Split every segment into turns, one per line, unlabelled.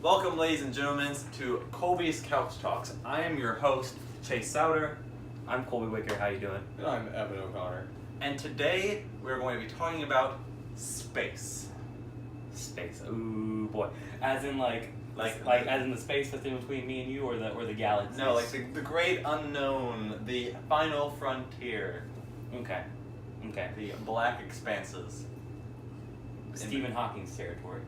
Welcome, ladies and gentlemen, to Colby's Couch Talks. I am your host, Chase Souder.
I'm Colby Wicker. How you doing?
And I'm Evan O'Connor.
And today we're going to be talking about space.
Space. Ooh boy. As in like as in the space that's in between me and you, or the galaxy.
No, like the great unknown, the final frontier.
Okay.
The black expanses.
Stephen Hawking's territory.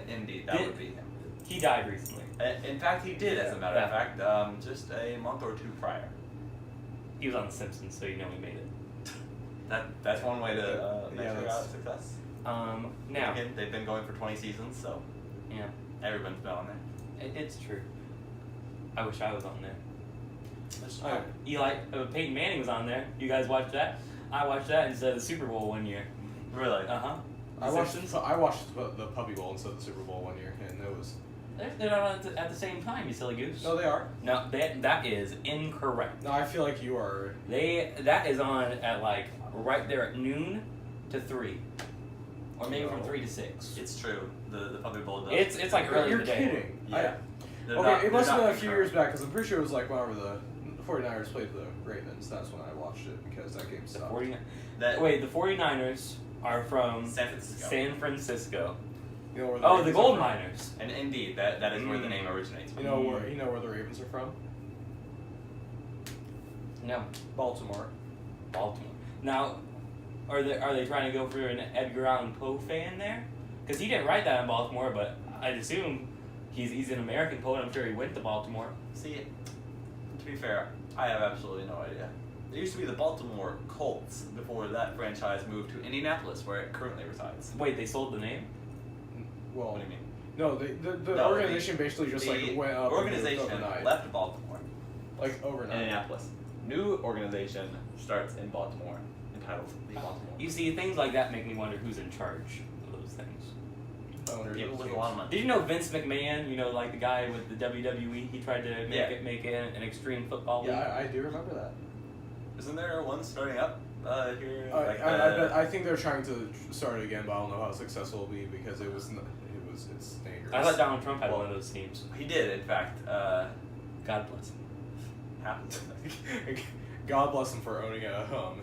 Indeed, that would be him.
He died recently.
In fact, he did, as a matter of fact, just a month or two prior.
He was on The Simpsons, so you know he made it.
That's one way to measure out success.
Now
Again, they've been going for 20 seasons, so
yeah,
everyone's been on there.
it's true. I wish I was on there. Peyton Manning was on there. You guys watched that? I watched that instead of the Super Bowl one year.
Really?
I watched the Puppy Bowl instead of the Super Bowl one year, and it was.
They're not at the same time, you silly goose.
No, they are.
No, that is incorrect.
No, I feel like you are.
That is on at like right there at noon to 3, or maybe from 3 to 6.
It's true. The Puppy Bowl does.
It's like early
You're
in the day.
kidding.
Yeah.
It must have been a few years back, because I'm pretty sure it was like whenever the 49ers played the Ravens. That's when I watched it, because that game sucked.
The 49ers are from
San Francisco.
You know where
the gold miners.
And indeed, that is where the name originates from.
You know where the Ravens are from?
No.
Baltimore.
Now, are they trying to go for an Edgar Allan Poe fan there? Because he didn't write that in Baltimore, but I'd assume he's an American poet. I'm sure he went to Baltimore.
See, to be fair, I have absolutely no idea. It used to be the Baltimore Colts before that franchise moved to Indianapolis, where it currently resides.
Wait, they sold the name?
Well,
What do you mean?
No, the organization basically just went up.
Organization
overnight.
left Baltimore.
Like overnight.
Indianapolis. New organization starts in Baltimore, entitled the Baltimore.
You see, things like that make me wonder who's in charge of those things.
People with a lot of money.
Did you know Vince McMahon? You know, like the guy with the WWE. He tried to make it an extreme football league.
Yeah, I do remember that.
Isn't there one starting up here?
I think they're trying to start it again, but I don't know how successful it'll be because it's dangerous.
I thought Donald Trump had one of those teams.
He did, in fact.
God bless him.
Happened.
God bless him for owning a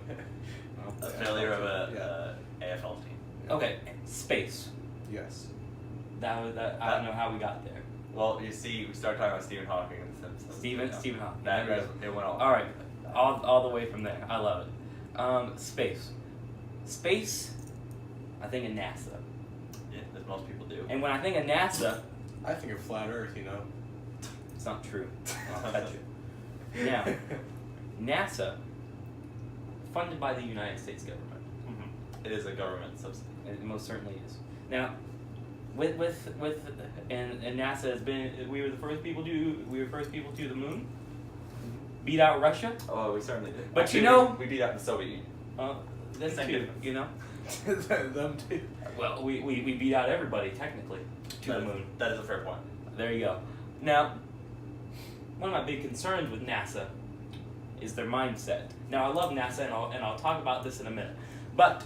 failure of a AFL team.
Yeah.
Okay, space.
Yes.
I don't know how we got there.
Well, you see, we started talking about Stephen Hawking and The Simpsons.
Stephen Hawking.
It went all.
All right, all the way from there. I love it. Space. I think of NASA.
Yeah, as most people do.
And when I think of NASA,
I think of flat Earth.
it's not true. I'll cut you. Now, NASA, funded by the United States government.
It is a government subsidy.
It most certainly is. Now, with and NASA has been. We were the first people to the moon. Beat out Russia.
Oh, we certainly did.
But
actually,
you know,
we beat out the Soviet Union.
That's
Same
two.
difference.
You know.
Them too.
Well, we beat out everybody technically to the moon.
That is a fair point.
There you go. Now, one of my big concerns with NASA is their mindset. Now, I love NASA, and I'll talk about this in a minute. But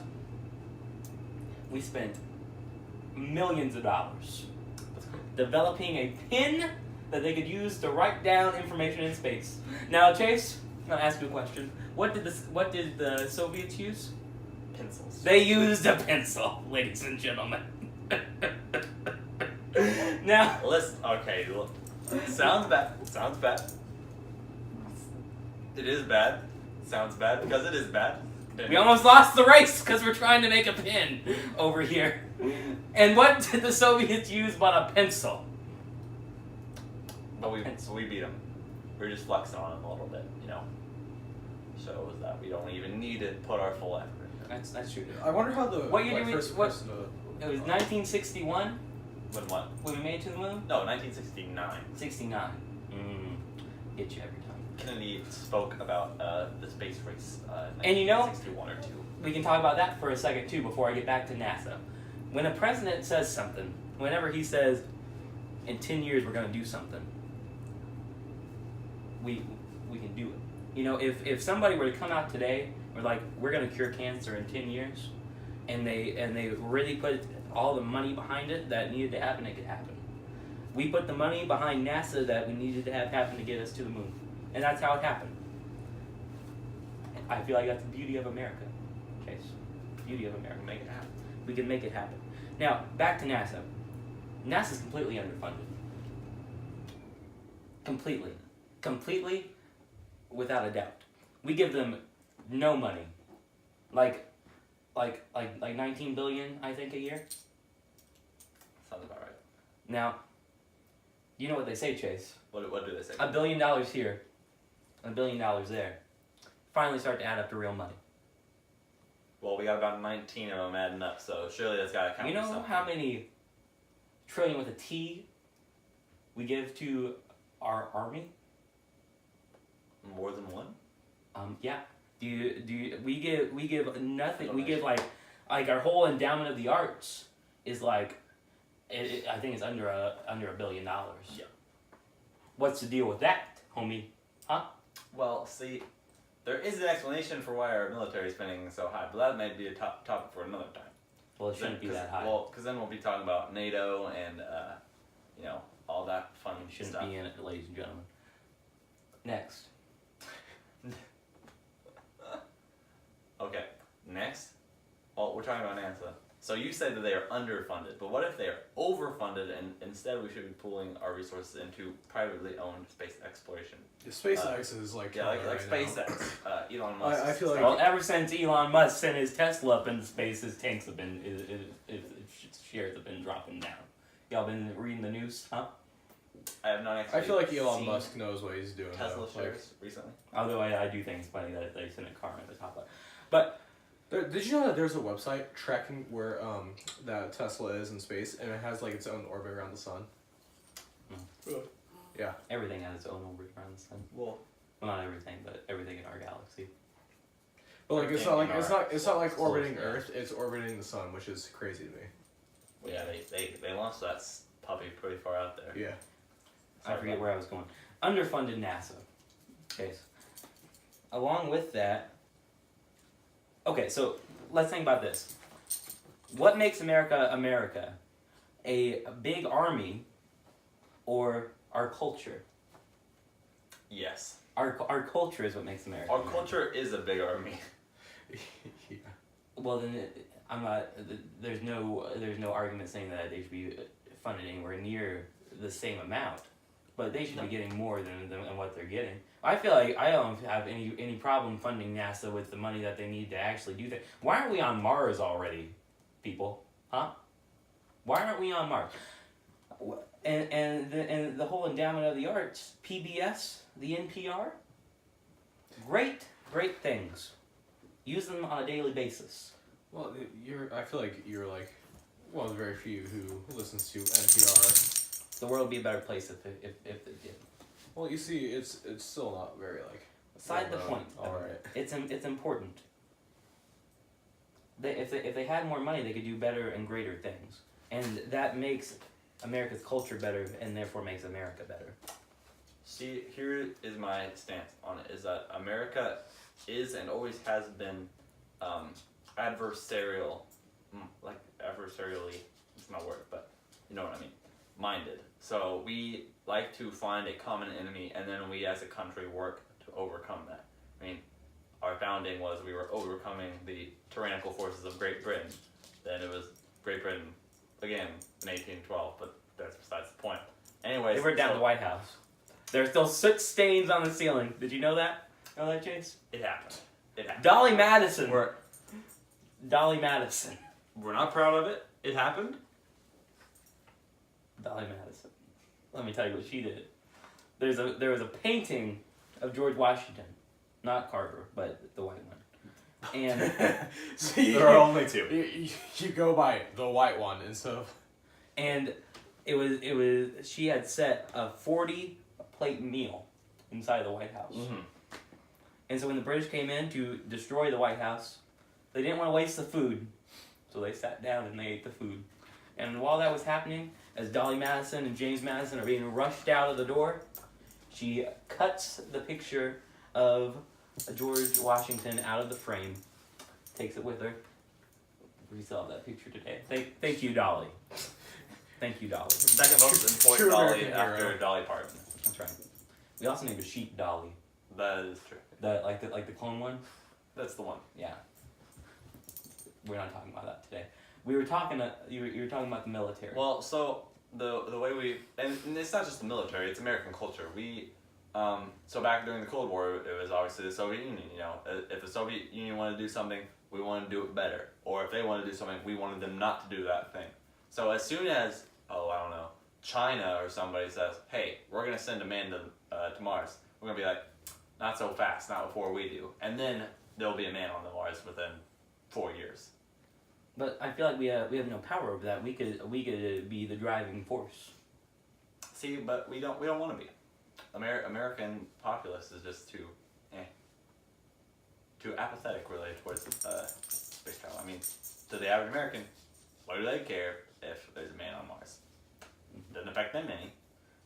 we spent millions of dollars developing a pen that they could use to write down information in space. Now, Chase, I'm gonna ask you a question. What did the Soviets use?
Pencils.
They used a pencil, ladies and gentlemen. Now,
listen. Okay, look. Sounds bad. It is bad. Sounds bad because it is bad.
we almost lost the race because we're trying to make a pen over here. And what did the Soviets use but a pencil?
But we beat them. We're just flexing on them a little bit, Shows that we don't even need to put our full effort in.
That's true.
I wonder how the
What year did we?
first
What?
person
It was 1961
When what?
when we made it to the moon.
No, 1969.
69. Get you every time.
Kennedy spoke about the space race
And
in 1961 or 2.
We can talk about that for a second too before I get back to NASA. When a president says something, whenever he says, "In 10 years we're going to do something," we can do it. If somebody were to come out today, or like, we're going to cure cancer in 10 years, and they really put all the money behind it that needed to happen, it could happen. We put the money behind NASA that we needed to have happen to get us to the moon. And that's how it happened. I feel like that's the beauty of America. Chase. Beauty of America.
Make it happen.
We can make it happen. Now, back to NASA. NASA's completely underfunded. Completely. Completely, without a doubt. We give them no money. Like 19 billion, I think, a year.
Sounds about right.
Now, you know what they say, Chase.
What do they say?
$1 billion here, $1 billion there. Finally start to add up to real money.
Well, we got about 19 of them adding up, so surely that's got to count.
You
for
know
something.
how many trillion with a T we give to our army?
More than one?
Yeah. We give nothing. We
Donation.
give like our whole endowment of the arts is like, I think it's under $1 billion.
Yeah.
What's the deal with that, homie? Huh?
Well, see, there is an explanation for why our military is spending so high, but that may be a topic for another time.
Well, it shouldn't be that high.
Well, because then we'll be talking about NATO and all that fun
Shouldn't
stuff.
be in it, ladies and gentlemen. Next.
Okay, next. Well, we're talking about NASA. So you said that they are underfunded, but what if they are overfunded and instead we should be pooling our resources into privately owned space exploration?
The SpaceX is like
Yeah, like
right
SpaceX,
now.
Elon Musk.
I feel like
Well, ever since Elon Musk sent his Tesla up into space, his tanks have been, his shares have been dropping down. Y'all been reading the news, huh?
I have not actually
I feel like Elon
seen
Musk knows what he's doing.
Tesla
though.
shares recently.
Although I do think it's funny that they sent a car in the top of it. But
Did you know that there's a website tracking where that Tesla is in space, and it has like its own orbit around the sun? Yeah.
everything has its own orbit around the sun.
Well,
Well, not everything, but everything in our galaxy.
But like it's
Everything
not like
in
it's
our
not it's not like
solar
orbiting
system.
Earth. It's orbiting the sun, which is crazy to me.
yeah, they launched that puppy pretty far out there.
Yeah.
I forget where I was going. Underfunded NASA. Okay. Along with that, okay, so let's think about this. What makes America America? A big army or our culture?
Yes.
Our culture is what makes America
Our
America.
culture is a big army.
Yeah.
Well, then I'm not. There's no argument saying that they should be funded anywhere near the same amount, but they should be getting more than what they're getting. I feel like I don't have any problem funding NASA with the money that they need to actually do that. Why aren't we on Mars already, people? Huh? Why aren't we on Mars? And the whole endowment of the arts, PBS, the NPR, great things. Use them on a daily basis.
Well, I feel like you're like one of the very few who listens to NPR.
The world would be a better place if they did.
Well, you see, it's still not very like.
Beside the
well
point.
known. All right.
It's important. If they had more money, they could do better and greater things, and that makes America's culture better, and therefore makes America better.
See, here is my stance on it: is that America is and always has been adversarial, adversarially. It's not a word, but you know what I mean. Minded. So we like to find a common enemy, and then we as a country work to overcome that. I mean, our founding was we were overcoming the tyrannical forces of Great Britain. Then it was Great Britain again in 1812, but that's besides the point. Anyways,
They were down the White House. There's still soot stains on the ceiling. Did you know that? Know that, Chase?
It happened. It happened.
Dolly Madison.
We're
Dolly Madison.
not proud of it. It happened.
Dolly Madison. Let me tell you what she did. There was a painting of George Washington, not Carver, but the white one. And
So
There are only two.
You go by the white one instead of.
and it was she had set a 40-plate meal inside the White House.
Mm-hmm.
And so when the British came in to destroy the White House, they didn't want to waste the food, so they sat down and they ate the food. And while that was happening, as Dolly Madison and James Madison are being rushed out of the door, she cuts the picture of George Washington out of the frame, takes it with her. We still have that picture today. Thank you, Dolly. Thank you, Dolly.
Second most important
True
Dolly
American
after
hero.
Dolly Parton.
That's right. We also named a sheep Dolly.
That is true.
Like the clone one.
That's the one.
Yeah. We're not talking about that today. We were talking. You were talking about the military.
Well, so the way we and it's not just the military; it's American culture. We so back during the Cold War, it was obviously the Soviet Union. You know, if the Soviet Union wanted to do something, we wanted to do it better. Or if they wanted to do something, we wanted them not to do that thing. So as soon as I don't know, China or somebody says, "Hey, we're gonna send a man to Mars," we're gonna be like, "Not so fast, not before we do." And then there'll be a man on the Mars within 4 years.
But I feel like we have no power over that. We could be the driving force.
See, but we don't want to be. American populace is just too apathetic really towards space travel. I mean, to the average American, what do they care if there's a man on Mars? Doesn't affect them any.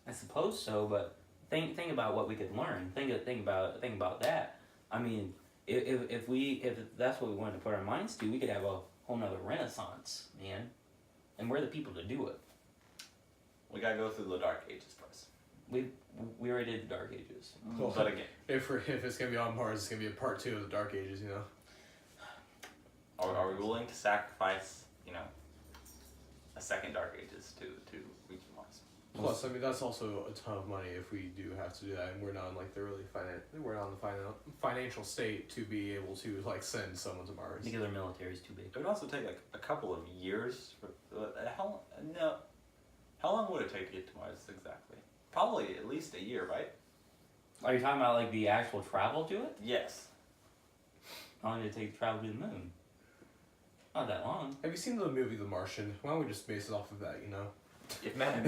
I suppose so, but think about what we could learn. Think about that. I mean, if that's what we wanted to put our minds to, we could have a whole nother renaissance, man. And we're the people to do it.
We gotta go through the Dark Ages first.
We already did the Dark Ages.
Well,
But again,
if it's gonna be on Mars, it's gonna be a part 2 of the Dark Ages. You know.
are we willing to sacrifice, a second Dark Ages to reach Mars?
Plus, I mean, that's also a ton of money if we do have to do that, and we're not in like we're not in the financial state to be able to like send someone to Mars.
Because our military is too big.
It would also take like a couple of years. How long would it take to get to Mars exactly? Probably at least a year, right?
Are you talking about like the actual travel to it?
Yes.
How long did it take to travel to the moon? Not that long.
Have you seen the movie The Martian? Why don't we just base it off of that? You know.
If Matt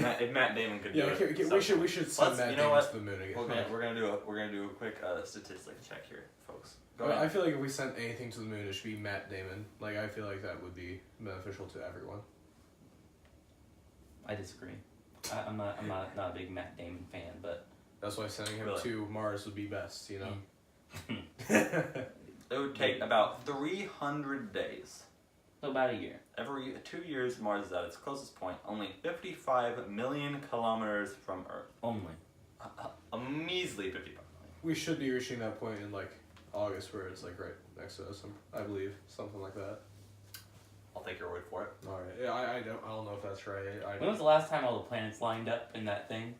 Damon could do
Yeah,
it,
we should send
Let's-
Matt
you know
Damon
what?
to the moon again.
we're gonna do a quick statistic check here, folks. Go
I
ahead.
feel like if we sent anything to the moon, it should be Matt Damon. Like, I feel like that would be beneficial to everyone.
I disagree. I'm not a big Matt Damon fan, but
That's why sending him
Really?
to Mars would be best, you know?
It would take about 300 days.
so about a year.
Every 2 years, Mars is at its closest point, only 55 million kilometers from Earth.
Only.
A measly 55 million.
We should be reaching that point in, like, August where it's, like, right next to us, I believe. Something like that.
I'll take your word for it.
Alright. Yeah, I don't know if that's right.
When was the last time all the planets lined up in that thing?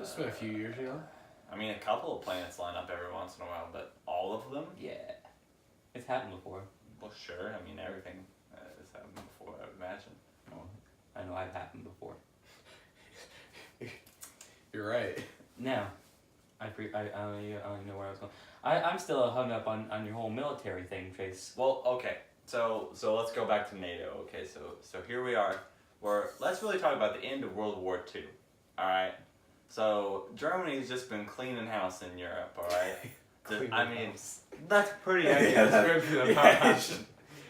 It's been a few years, you know?
I mean, a couple of planets line up every once in a while, but all of them?
Yeah. It's happened before.
Well, sure. I mean, everything has happened before, I would imagine.
Oh, I know I've happened before.
You're right.
Now, I don't even know where I was going. I'm still hung up on your whole military thing, Chase.
Well, okay. So let's go back to NATO. Okay, so here we are. Let's really talk about the end of World War II. All right. So Germany's just been cleaning house in Europe. All right. That's pretty accurate description of how it happened.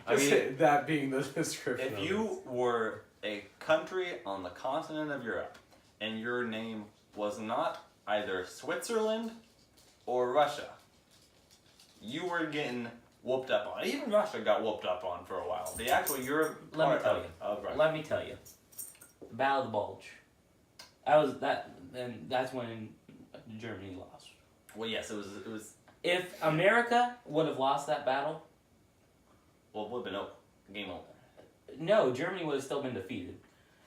I mean,
that being the description.
if you were a country on the continent of Europe and your name was not either Switzerland or Russia, you were getting whooped up on. Even Russia got whooped up on for a while. The actual Europe
Let me
part
tell
of,
you.
of Russia.
Let me tell you. Battle of the Bulge. That's when Germany lost.
Well, yes, it was.
If America would have lost that battle,
Well, it would have been over. Game over.
no, Germany would have still been defeated.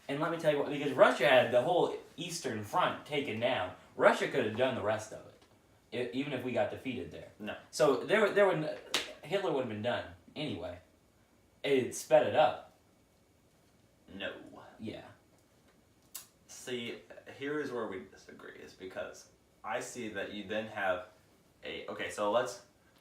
And let me tell you what, because Russia had the whole Eastern Front taken down, Russia could have done the rest of it, even if we got defeated there.
No.
So Hitler would have been done anyway. It sped it up.
No.
Yeah.
See, here is where we disagree, is because I see that you then have okay, so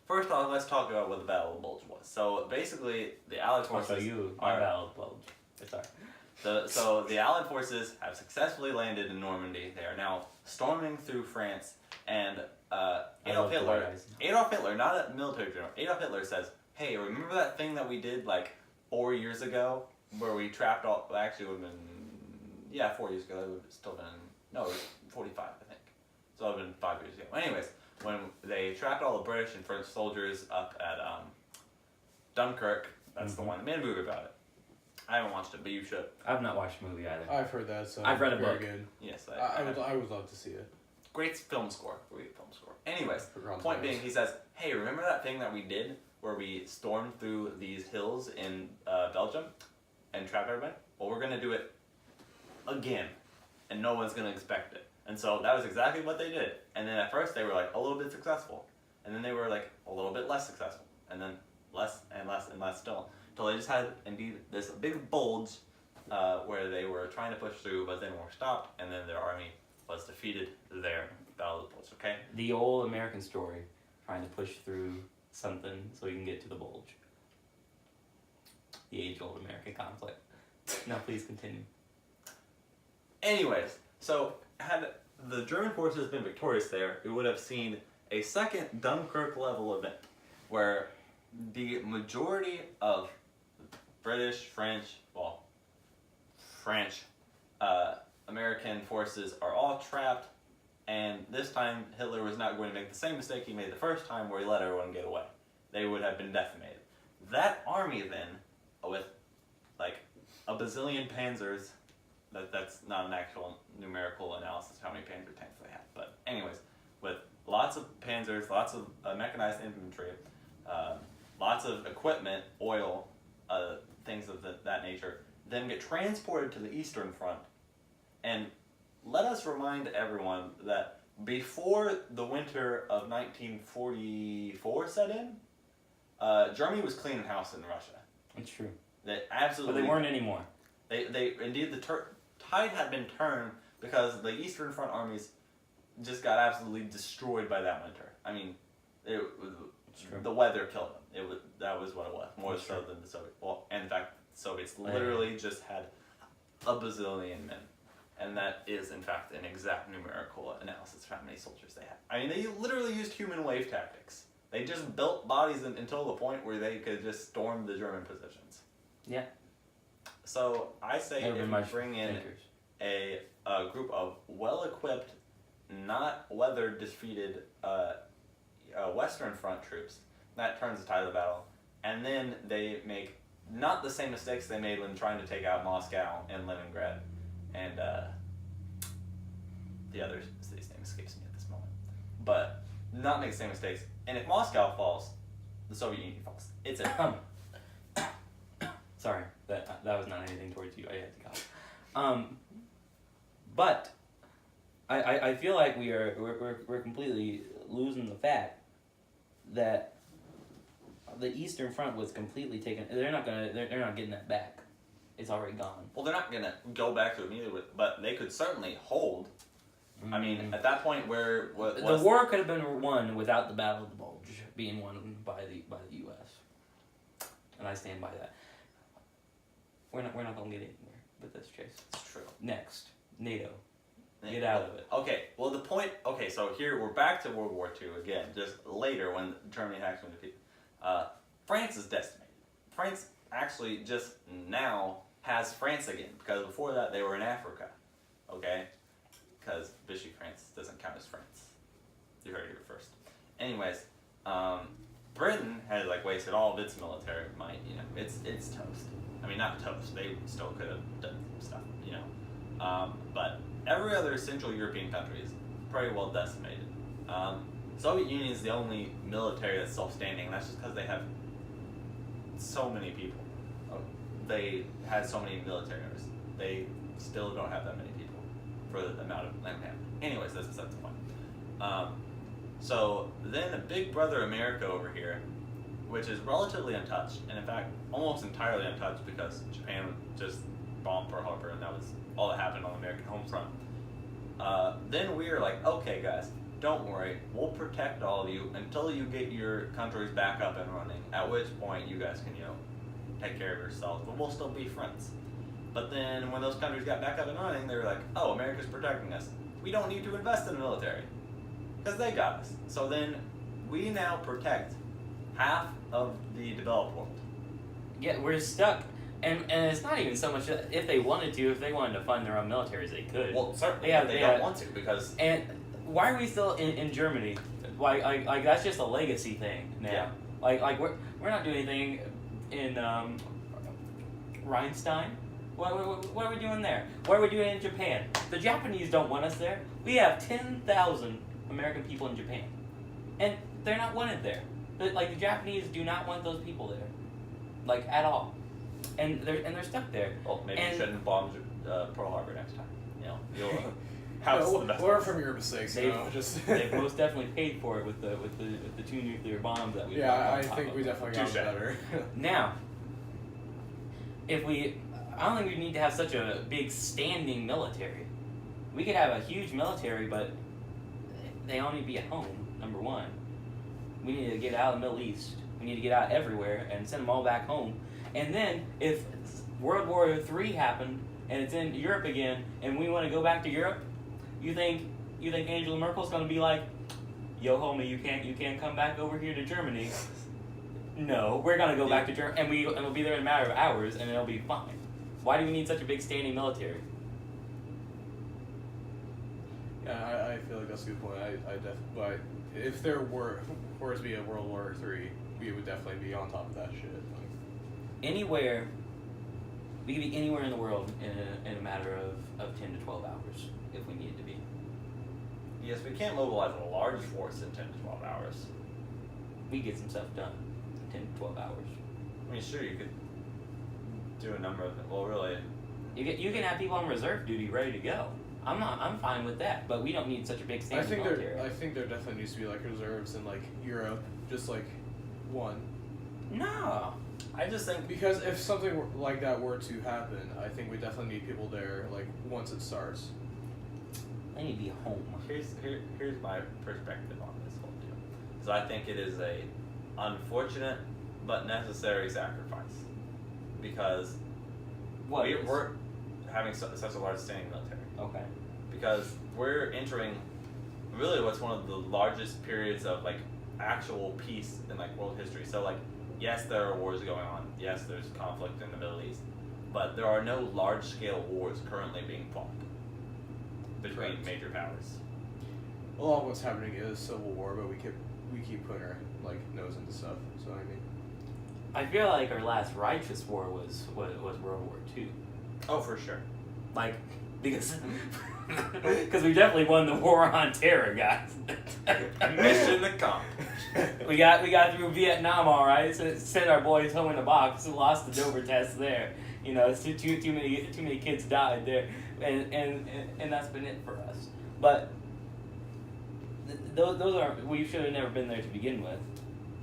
first off, let's talk about what the Battle of the Bulge was. So basically, the Allied forces
Battle of the Bulge. Sorry.
So the Allied forces have successfully landed in Normandy. They are now storming through France, and Adolf Hitler, not a military general, Adolf Hitler says, "Hey, remember that thing that we did like 4 years ago, where we trapped all? Well, actually, it would have been 4 years ago. That would have still been it was 45, I think. So it would have been 5 years ago. Anyways, when they trapped all the British and French soldiers up at Dunkirk, that's the one that made a movie about it. I haven't watched it, but you should.
I've not watched the movie either.
I've heard that. So
I've read a
very
book.
Good.
Yes,
I would love to see it.
Great film score. Great film score. Anyways,
Ron's
point
voice.
being, he says, "Hey, remember that thing that we did where we stormed through these hills in Belgium and trapped everybody? Well, we're gonna do it again, and no one's gonna expect it." And so that was exactly what they did. And then at first they were like a little bit successful, and then they were like a little bit less successful, and then less and less and less still, until they just had indeed this big bulge where they were trying to push through, but then were stopped, and then their army was defeated there. Battle of the Bulge. Okay.
The old American story, trying to push through something so you can get to the bulge. The age-old American conflict. Now please continue.
Anyways, so had the German forces been victorious there, we would have seen a second Dunkirk level event where the majority of British, French, American forces are all trapped, and this time Hitler was not going to make the same mistake he made the first time where he let everyone get away. They would have been decimated. That army then, with like a bazillion panzers, that's not an actual numerical analysis of how many panzer tanks they have, but anyways, with lots of panzers, lots of mechanized infantry, lots of equipment, oil, things of that nature, then get transported to the Eastern Front. And let us remind everyone that before the winter of 1944 set in, Germany was cleaning house in Russia.
It's true.
They absolutely.
But they weren't anymore.
They indeed, the tide had been turned because the Eastern Front armies just got absolutely destroyed by that winter. I mean, the weather killed them. That was what it was, more
That's
so
true.
than the Soviet. Well, and in fact, the Soviets literally just had a bazillion men, and that is in fact an exact numerical analysis of how many soldiers they had. I mean, they literally used human wave tactics. They just built bodies until the point where they could just storm the German positions.
Yeah.
So I say
Never
if
been
we
much
bring in
thinkers.
a group of well-equipped, not weather-defeated Western Front troops, that turns the tide of the battle, and then they make not the same mistakes they made when trying to take out Moscow and Leningrad, and the other city's name escapes me at this moment, but not make the same mistakes. And if Moscow falls, the Soviet Union falls. It's a
Sorry, that was not anything towards you. I had to cough. But I feel like we're completely losing the fact that the Eastern Front was completely taken. They're not getting that back. It's already gone.
Well, they're not gonna go back to it immediately, but they could certainly hold. I mean, at that point, where
the war could have been won without the Battle of the Bulge being won by the U.S. And I stand by that. We're not gonna get anywhere with this, Chase.
It's true.
Next, NATO. Get out of it.
Okay, well, so here we're back to World War II again, just later when Germany had actually defeated. France is decimated. France actually just now has France again, because before that they were in Africa, okay? Because Vichy France doesn't count as France. You heard it here first. Anyways, Britain had wasted all of its military might, it's toast. I mean, not toast, they still could have done stuff, but every other Central European country is pretty well decimated. Soviet Union is the only military that's still standing, and that's just because they have so many people. They had so many military members. They still don't have that many people for the amount of land they have. Anyways, that's the point. So then a big brother America over here, which is relatively untouched, and in fact almost entirely untouched because Japan just bombed Pearl Harbor, and that was all that happened on the American home front. Then we are like, okay guys, don't worry, we'll protect all of you until you get your countries back up and running, at which point you guys can, take care of yourselves, but we'll still be friends. But then when those countries got back up and running, they were like, oh, America's protecting us. We don't need to invest in the military, because they got us. So then we now protect half of the developed world.
Yeah, we're stuck. And it's not even so much if they wanted to. If they wanted to fund their own militaries, they could.
Well, certainly, they
they
don't
have-
want to, because...
And why are we still in Germany? Like that's just a legacy thing now.
Yeah.
Like we're not doing anything in Rhinestein? What are we doing there? What are we doing in Japan? The Japanese don't want us there. We have 10,000 American people in Japan, and they're not wanted there. Like, the Japanese do not want those people there, like, at all, and they're stuck there.
Well, maybe
And-
you shouldn't bomb Pearl Harbor next time. You know, you'll have
No,
the best.
learn from your mistakes.
They've-
Just
They've most definitely paid for it with the 2 nuclear bombs that we.
yeah,
dropped on
I
top
think
of
we
them.
definitely got
Touche.
better.
Now, I don't think we need to have such a big standing military. We could have a huge military, but they only be at home, number one. We need to get out of the Middle East. We need to get out everywhere and send them all back home. And then, if World War III happened and it's in Europe again, and we want to go back to Europe, you think Angela Merkel's gonna be like, "Yo, homie, you can't come back over here to Germany"? No, we're gonna go back to Germany, and we'll be there in a matter of hours, and it'll be fine. Why do we need such a big standing military?
Yeah, I feel like that's a good point. But if there were to be a World War III, we would definitely be on top of that shit. Like,
Anywhere, we could be anywhere in the world in a matter of 10 to 12 hours if we needed to be.
Yes, we can't mobilize a large force in 10 to 12 hours.
We get some stuff done in 10 to 12 hours.
I mean, sure, you could do a number of them. Well, really,
You can have people on reserve duty ready to go. I'm fine with that, but we don't need such a big
I
standing
think
military.
I think there definitely needs to be like reserves in like Europe, just like one.
No.
I just think
Because if something like that were to happen, I think we definitely need people there like once it starts.
I need to be home.
here's my perspective on this whole deal. So I think it is a unfortunate but necessary sacrifice because we're having such a large standing military.
Okay.
Because we're entering really what's one of the largest periods of like actual peace in like world history. So like, yes, there are wars going on. Yes, there's conflict in the Middle East, but there are no large scale wars currently being fought between
Correct.
major powers.
A lot of what's happening is civil war, but we keep putting our like nose into stuff. So I mean,
I feel like our last righteous war was World War II.
Oh, for sure.
Like, because we definitely won the war on terror, guys.
Mission accomplished.
we got through Vietnam, all right. So sent our boys home in a box. Lost the Dover test there. You know, it's too many kids died there, and that's been it for us. But those are, we should have never been there to begin with.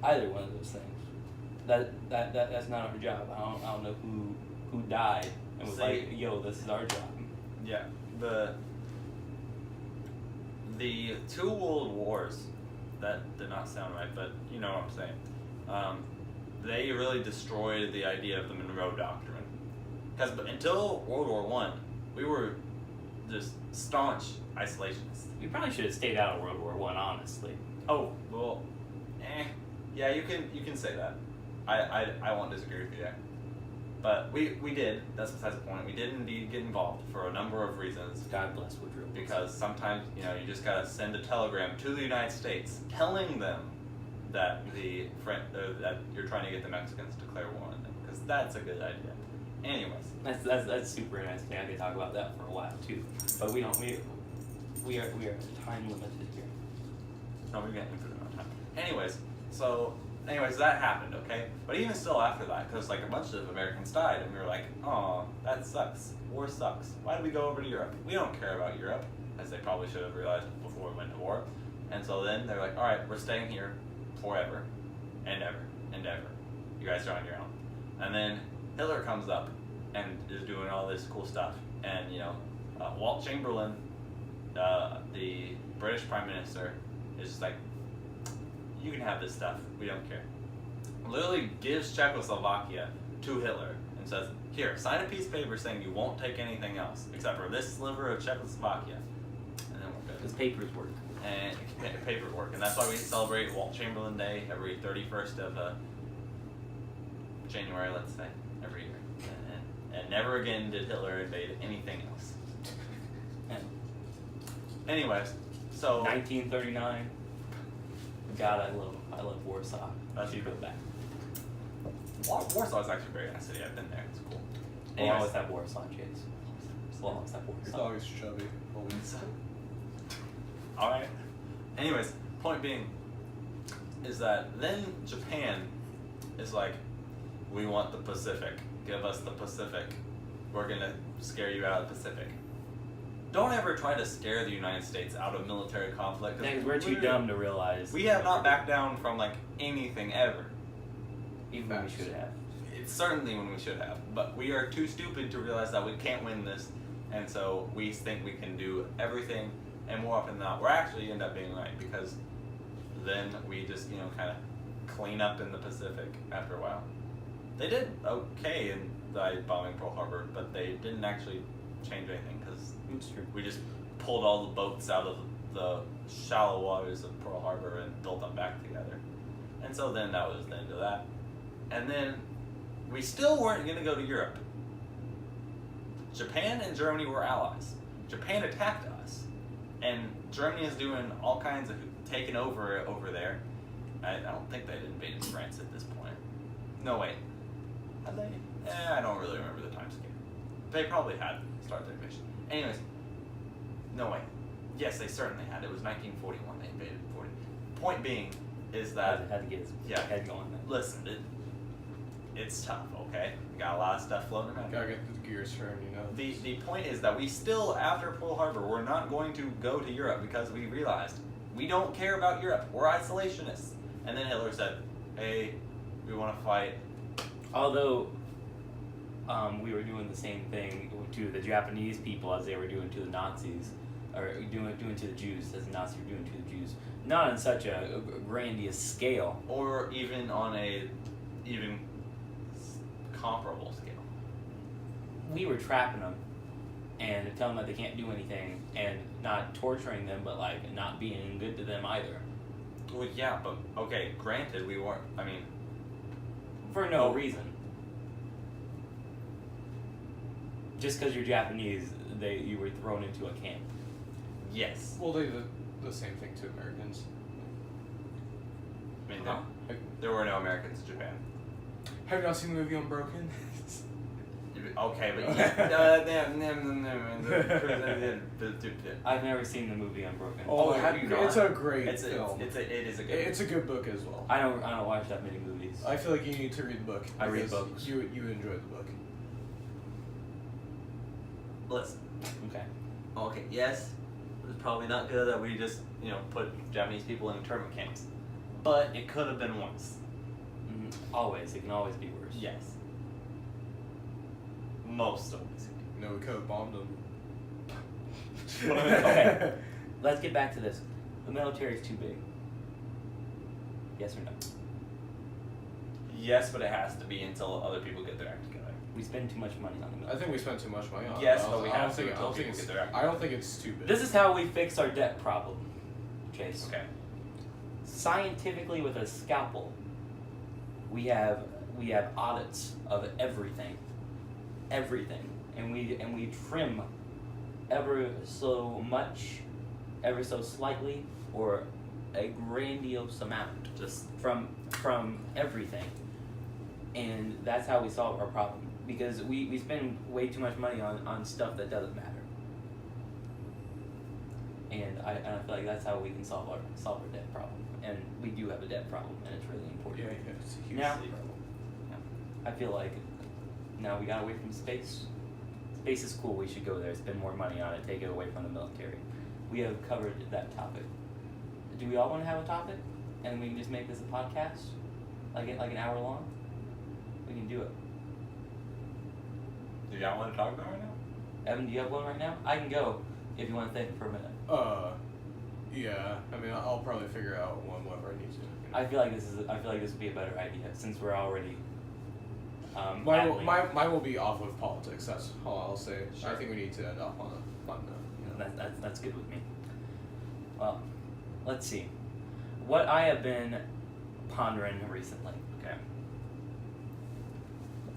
Either one of those things. That's not our job. I don't know who died and was like, yo, this is our job.
Yeah, the two world wars, that did not sound right, but you know what I'm saying. They really destroyed the idea of the Monroe Doctrine. Because until World War I, we were just staunch isolationists.
We probably should have stayed out of World War I, honestly.
Oh, well, yeah, you can say that. I won't disagree with you there. But we did, that's besides the point, we did indeed get involved for a number of reasons.
God bless Woodrow Wilson.
Because sometimes, you know, you just gotta send a telegram to the United States telling them that that you're trying to get the Mexicans to declare war on them, because that's a good idea. Anyways,
That's super interesting. I could talk about that for a while too, but we are time limited here.
no, we're getting infinite amount of time. Anyways, that happened, okay? But even still after that, because like a bunch of Americans died, and we were like, oh, that sucks. War sucks. Why did we go over to Europe? We don't care about Europe, as they probably should have realized before we went to war. And so then they're like, all right, we're staying here forever and ever and ever. You guys are on your own. And then Hitler comes up and is doing all this cool stuff. And, you know, Walt Chamberlain, the British Prime Minister, is just like, you can have this stuff, we don't care. Literally gives Czechoslovakia to Hitler and says, here, sign a piece of paper saying you won't take anything else except for this sliver of Czechoslovakia. And then we're good.
Because papers work.
And paperwork. And that's why we celebrate Walt Chamberlain Day every 31st of January, let's say, every year. And never again did Hitler invade anything else.
And
Anyways, so
1939. God, I love Warsaw.
That's
Should go back.
Warsaw is actually a very nice city. I've been there. It's cool.
We'll
Anyways.
always have wars on Chase. We'll always have wars.
Your dog is chubby.
Alright. Anyways, point being is that then Japan is like, we want the Pacific. Give us the Pacific. We're gonna scare you out of the Pacific. Don't ever try to scare the United States out of military conflict.
Yeah, 'cause we're too dumb to realize.
We have not backed down from like anything ever.
Even when we should have.
It's certainly when we should have, but we are too stupid to realize that we can't win this, and so we think we can do everything, and more often than not, we're actually end up being right, because then we just, kind of clean up in the Pacific after a while. They did okay in the bombing Pearl Harbor, but they didn't actually change anything, because
It's true.
we just pulled all the boats out of the shallow waters of Pearl Harbor and built them back together. And so then that was the end of that. And then we still weren't going to go to Europe. Japan and Germany were allies. Japan attacked us. And Germany is doing all kinds of taking over there. I don't think they'd invaded France at this point. No, wait. Had they? I don't really remember the time scale. They probably had started their invasion. Anyways, no way. Yes, they certainly had. It was 1941 they invaded 40. Point being is that
Had to get his head going.
listen, it's tough, okay? We got a lot of stuff floating around.
Gotta get the gears turned,
The point is that we still, after Pearl Harbor, we're not going to go to Europe because we realized we don't care about Europe. We're isolationists. And then Hitler said, hey, we want to fight.
Although we were doing the same thing to the Japanese people as they were doing to the Nazis, or doing to the Jews as the Nazis were doing to the Jews. Not on such a grandiose scale.
Or even on a even comparable scale.
We were trapping them and telling them that they can't do anything, and not torturing them, but like not being good to them either.
Well, yeah, but okay, granted, we weren't,
For no reason. Just because you're Japanese, you were thrown into a camp.
yes.
Well, they did the same thing to Americans.
Huh?
There were no Americans in Japan.
Have you not seen the movie Unbroken?
Okay, but
I've never seen the movie Unbroken.
Oh, have you not?
It's a great
it
film.
is a good.
It's a good book as well.
I don't watch that many movies.
I feel like you need to read the book.
I read
because
books.
You enjoy the book.
Listen.
Okay.
Okay. Yes, it's probably not good that we just put Japanese people in internment camps, but it could have been worse.
Always. It can always be worse.
Yes. Most always.
No, we could have bombed them.
Okay. Let's get back to this. The military is too big. Yes or no?
Yes, but it has to be until other people get their act together.
We spend too much money on the
I
military.
think we spent too much money on it.
Yes,
I
but we
don't
have to
think-
until people get their act
I don't think it's too big.
This is how we fix our debt problem, Chase.
Okay.
Scientifically, with a scalpel, we have audits of everything, and we trim ever so much, ever so slightly, or a grandiose amount, just from everything, and that's how we solve our problem, because we spend way too much money on stuff that doesn't matter. And I feel like that's how we can solve our debt problem. And we do have a debt problem, and it's really important.
Yeah, it's a huge
Now-
problem.
I feel like now we got away from space. Space is cool. We should go there. Spend more money on it. Take it away from the military. We have covered that topic. Do we all want to have a topic, and we can just make this a podcast, like an hour long? We can do it.
Do y'all want to talk about it right now?
Evan, do you have one right now? I can go if you want to think for a minute.
Yeah. I mean, I'll probably figure out one whenever I need to.
I feel like this would be a better idea since we're already.
Mine will be off of politics. That's all I'll say.
Sure.
I think we need to end up on a fun note.
That's good with me. Well, let's see. What I have been pondering recently.
Okay.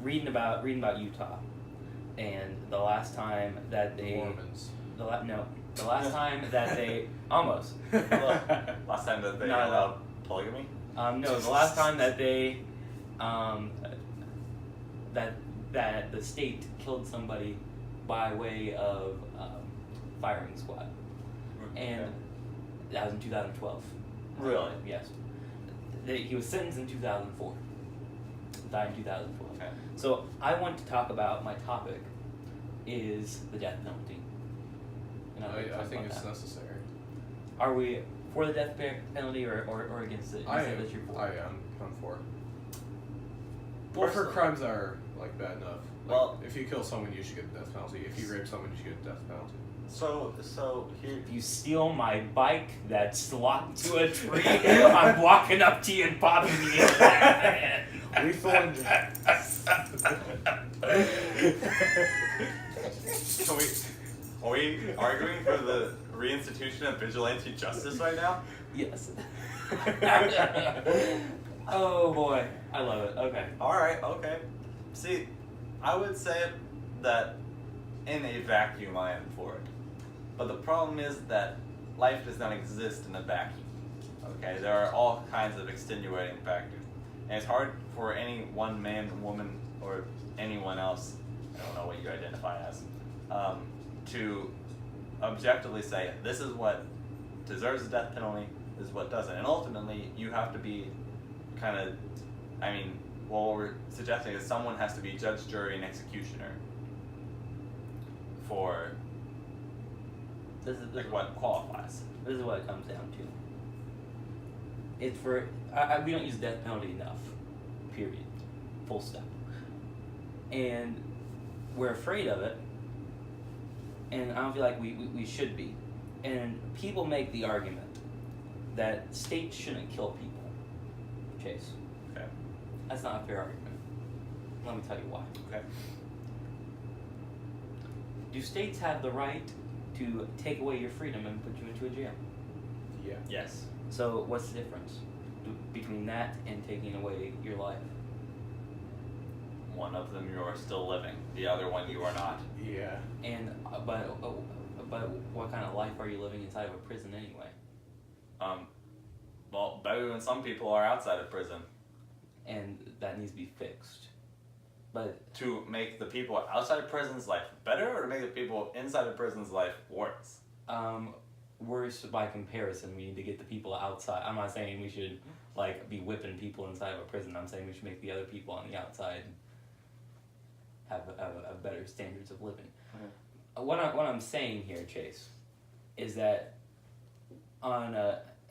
Reading about Utah, and the last time that they
Mormons.
the last time that they almost
Last time that they
No, no.
allowed polygamy?
no, the last time that they that that the state killed somebody by way of firing squad, and that was in 2012.
Really?
Yes. He was sentenced in 2004. Died in 2012.
Okay.
So I want to talk about, my topic is the death penalty. And I'd like to
I
talk
think
about
it's
that.
necessary.
Are we for the death penalty or against it? You
I
said
am.
that you're for.
I'm for. Well, for
Personally.
crimes that are like bad enough. Like,
Well-
if you kill someone, you should get the death penalty. If you rape someone, you should get the death penalty.
So here.
If you steal my bike that's locked to a tree, I'm walking up to you and popping you in the head.
Lethal injury.
Are we arguing for the reinstitution of vigilante justice right now?
Yes. Oh boy, I love it. Okay.
Alright, okay. See, I would say that in a vacuum I am for it. But the problem is that life does not exist in a vacuum. Okay, there are all kinds of extenuating factors. And it's hard for any one man, woman, or anyone else, I don't know what you identify as, to objectively say, this is what deserves the death penalty, this is what doesn't. And ultimately, you have to be kind of, I mean, what we're suggesting is someone has to be judge, jury, and executioner for like what qualifies.
This is what it comes down to. It's for we don't use death penalty enough. Period. Full stop. And we're afraid of it. And I don't feel like we should be. And people make the argument that states shouldn't kill people. Chase.
Okay.
That's not a fair argument. Let me tell you why.
Okay.
Do states have the right to take away your freedom and put you into a jail?
Yeah.
Yes.
So what's the difference between that and taking away your life?
One of them you are still living. The other one you are not.
Yeah.
And but what kind of life are you living inside of a prison anyway?
Well, better than some people are outside of prison.
And that needs to be fixed. But
To make the people outside of prison's life better, or to make the people inside of prison's life worse?
worse by comparison. We need to get the people outside. I'm not saying we should like be whipping people inside of a prison. I'm saying we should make the other people on the outside have a better standards of living.
Okay.
What I'm saying here, Chase, is that on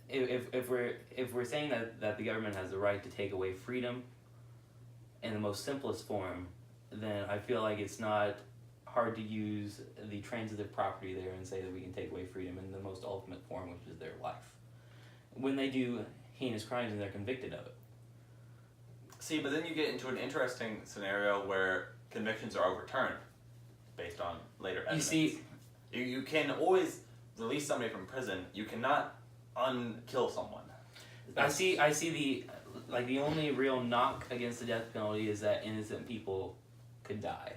if we're saying that the government has the right to take away freedom in the most simplest form, then I feel like it's not hard to use the transitive property there and say that we can take away freedom in the most ultimate form, which is their life. When they do heinous crimes and they're convicted of it.
See, but then you get into an interesting scenario where convictions are overturned based on later evidence.
You see,
you can always release somebody from prison. You cannot unkill someone.
I see the only real knock against the death penalty is that innocent people could die.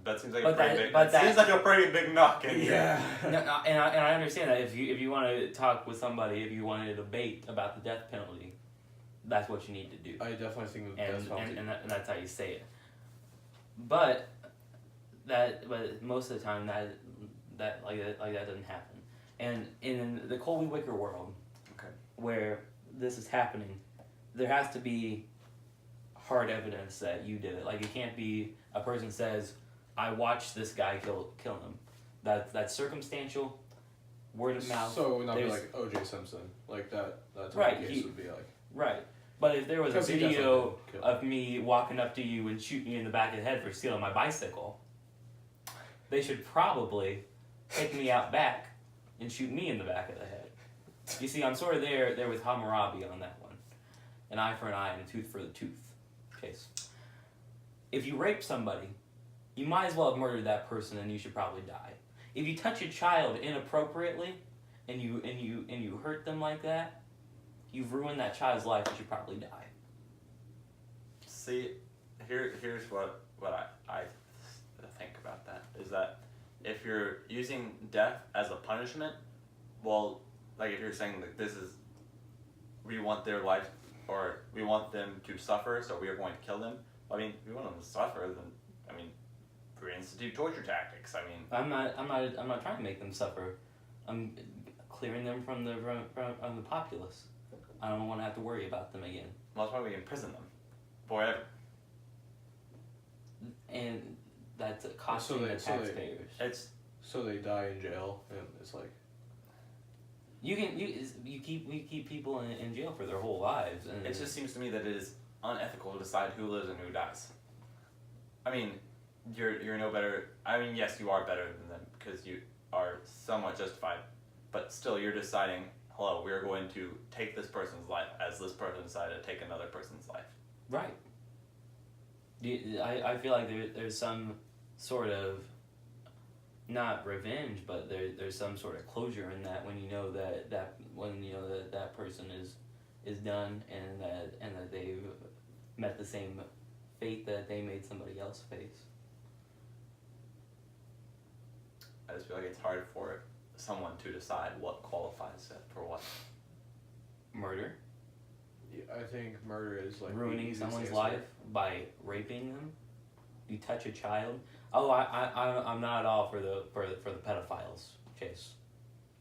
That seems like
But
a pretty
that-
big.
but
Seems
that-
like a pretty big knock. In
Yeah.
No, and I understand that if you want to talk with somebody, if you want to debate about the death penalty, that's what you need to do.
I definitely think the death
and
penalty.
and that's how you say it. But most of the time that doesn't happen. And in the Colby Wicker world,
Okay.
where this is happening, there has to be hard evidence that you did it. Like it can't be a person says, "I watched this guy kill him." That's circumstantial, word of mouth.
So it would not be
There's-
like O.J. Simpson, like that type
Right,
of case
he-
would be like.
Right. But if there was a
Because he
video
definitely did kill.
of me walking up to you and shooting you in the back of the head for stealing my bicycle, they should probably take me out back and shoot me in the back of the head. You see, I'm sort of there with Hammurabi on that one. An eye for an eye and a tooth for the tooth case. If you rape somebody, you might as well have murdered that person and you should probably die. If you touch a child inappropriately and you hurt them like that, you've ruined that child's life. You should probably die.
See, here's what I think about that is that if you're using death as a punishment, well, like if you're saying that this is, we want their life or we want them to suffer, so we are going to kill them. I mean, if we want them to suffer, then I mean, reinstitute torture tactics. I mean,
I'm not trying to make them suffer. I'm clearing them from the populace. I don't want to have to worry about them again.
well, that's why we imprison them forever.
And that's costing the taxpayers.
It's
So they die in jail, and it's like,
We keep people in jail for their whole lives, and
it just seems to me that it is unethical to decide who lives and who dies. I mean, you're no better. I mean, yes, you are better than them because you are somewhat justified, but still, you're deciding. Hello, we are going to take this person's life as this person decided to take another person's life.
right. I feel like there's some sort of, not revenge, but there's some sort of closure in that when you know that person is done and that they've met the same fate that they made somebody else face.
I just feel like it's hard for someone to decide what qualifies it for what.
Murder,
yeah, I think murder is like the
ruining
easiest
someone's
answer.
life by raping them. You touch a child. Oh, I'm not at all for the pedophiles, Chase.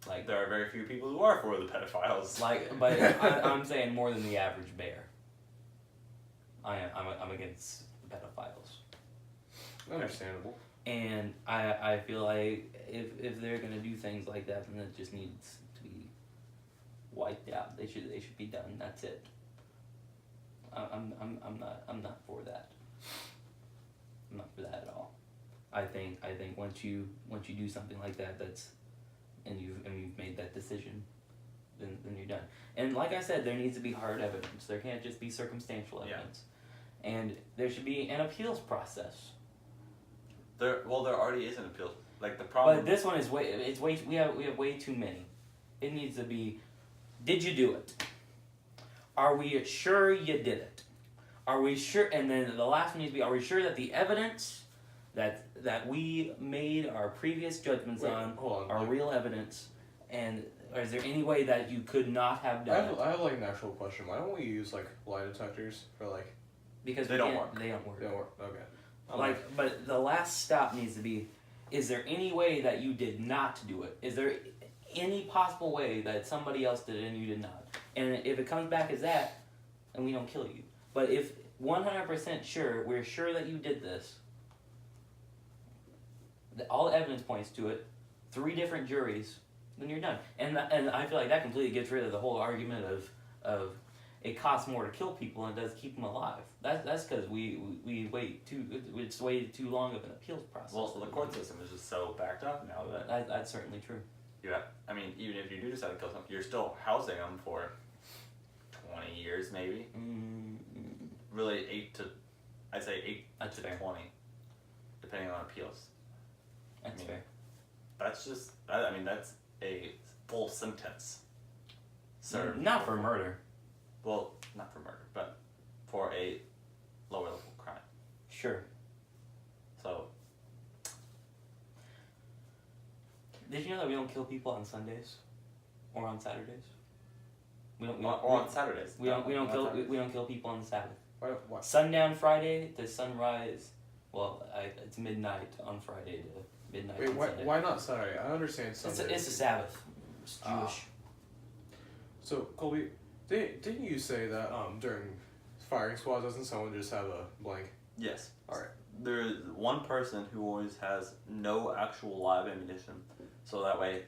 Like,
There are very few people who are for the pedophiles.
but I'm saying more than the average bear. I'm against the pedophiles.
Understandable.
And I feel like if they're gonna do things like that, then it just needs to be wiped out. They should be done. That's it. I'm not for that. I'm not for that at all. I think once you do something like that, and you've made that decision, then you're done. And like I said, there needs to be hard evidence. There can't just be circumstantial evidence. Yeah. And there should be an appeals process.
There already is an appeal. Like the problem.
But this one is we have way too many. It needs to be, did you do it? Are we sure you did it? Are we sure? And then the last one needs to be, are we sure that the evidence that we made our previous judgments on are real evidence? And is there any way that you could not have done it?
I have like an actual question. Why don't we use like lie detectors for like?
Because
they don't work.
They don't work.
They don't work. Okay.
But the last stop needs to be, is there any way that you did not do it? Is there any possible way that somebody else did it and you did not? And if it comes back as that, then we don't kill you. But if 100% sure, we're sure that you did this, all the evidence points to it, 3 different juries, then you're done. And I feel like that completely gets rid of the whole argument of it costs more to kill people than it does keep them alive. That's because we wait it's way too long of an appeals process.
Well, the court system is just so backed up now that
that's certainly true.
yeah. I mean, even if you do decide to kill someone, you're still housing them for 20 years, maybe. Really, 8 to 20, depending on appeals.
That's fair.
That's just. I mean, that's a full sentence. Served.
Not for murder.
Well, not for murder, but for a lower level crime.
Sure.
So.
Did you know that we don't kill people on Sundays, or on Saturdays?
On Saturdays.
We don't kill people on the Sabbath.
Why?
Sundown Friday to sunrise. Well, it's midnight on Friday to midnight
Wait,
on Sunday.
why not Saturday? I understand Sunday.
It's a Sabbath. It's Jewish.
So Colby, didn't you say that during firing squad doesn't someone just have a blank?
Yes.
All right.
There's one person who always has no actual live ammunition, so that way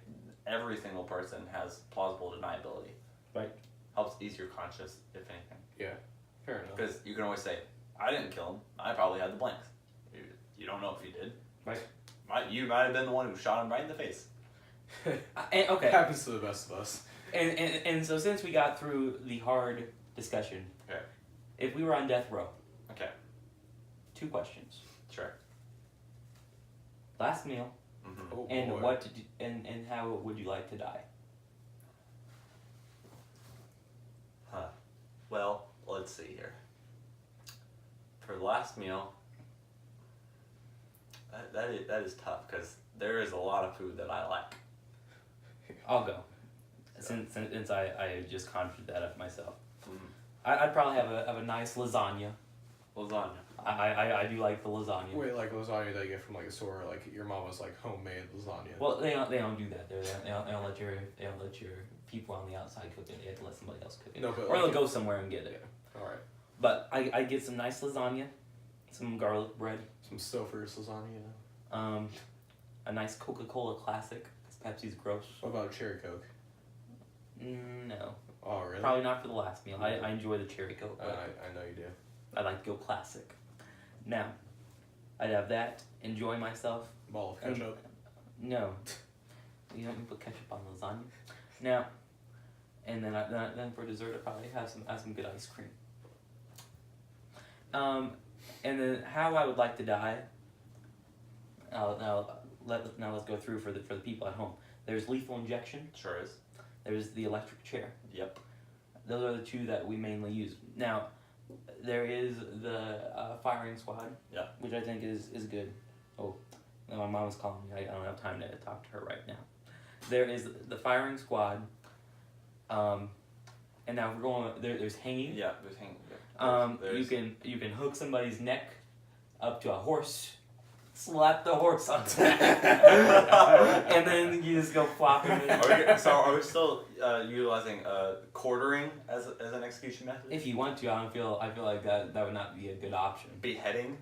every single person has plausible deniability.
Right.
Helps ease your conscience, if anything.
Yeah. Fair enough.
Because you can always say, I didn't kill him. I probably had the blanks. You don't know if you did.
Right.
You might have been the one who shot him right in the face.
Okay.
It happens to the best of us.
And so since we got through the hard discussion,
Okay.
if we were on death row,
Okay.
2 questions.
Sure.
Last meal,
Mm-hmm.
Oh,
and
boy.
and how would you like to die?
Huh. Well, let's see here. For the last meal, that is tough because there is a lot of food that I like.
I'll go. Since I just conjured that up myself.
Mm-hmm.
I'd probably have a nice lasagna
Lasagna.
I do like the lasagna.
Wait, like lasagna that you get from like a store, like your mama's like homemade lasagna.
Well, they don't do that. They don't let your people on the outside cook it. They have to let somebody else cook it.
No, but
or
like
they'll go somewhere and get it.
All right.
But I get some nice lasagna, some garlic bread,
Some Stouffer's lasagna. You know?
A nice Coca-Cola Classic, because Pepsi's gross.
What about cherry Coke?
No.
Oh, really?
Probably not for the last meal. I enjoy the cherry Coke. But
I know you do.
I like to go classic. Now, I'd have that, enjoy myself.
Ball of ketchup.
No. You don't put ketchup on lasagna. Now, and then for dessert, I'd probably have some good ice cream. And then how I would like to die. Now let's go through for the people at home. There's lethal injection.
Sure is.
There's the electric chair.
Yep.
Those are the two that we mainly use. Now, there is the firing squad.
Yeah.
Which I think is good. Oh, no, my mom's calling me. I don't have time to talk to her right now. There is the firing squad. And now we're going. There's hanging.
Yeah, there's hanging. There's,
You can hook somebody's neck up to a horse. Slap the horse on top, and then you just go flopping.
Are we still utilizing quartering as an execution method?
If you want to, I feel like that would not be a good option.
Beheading,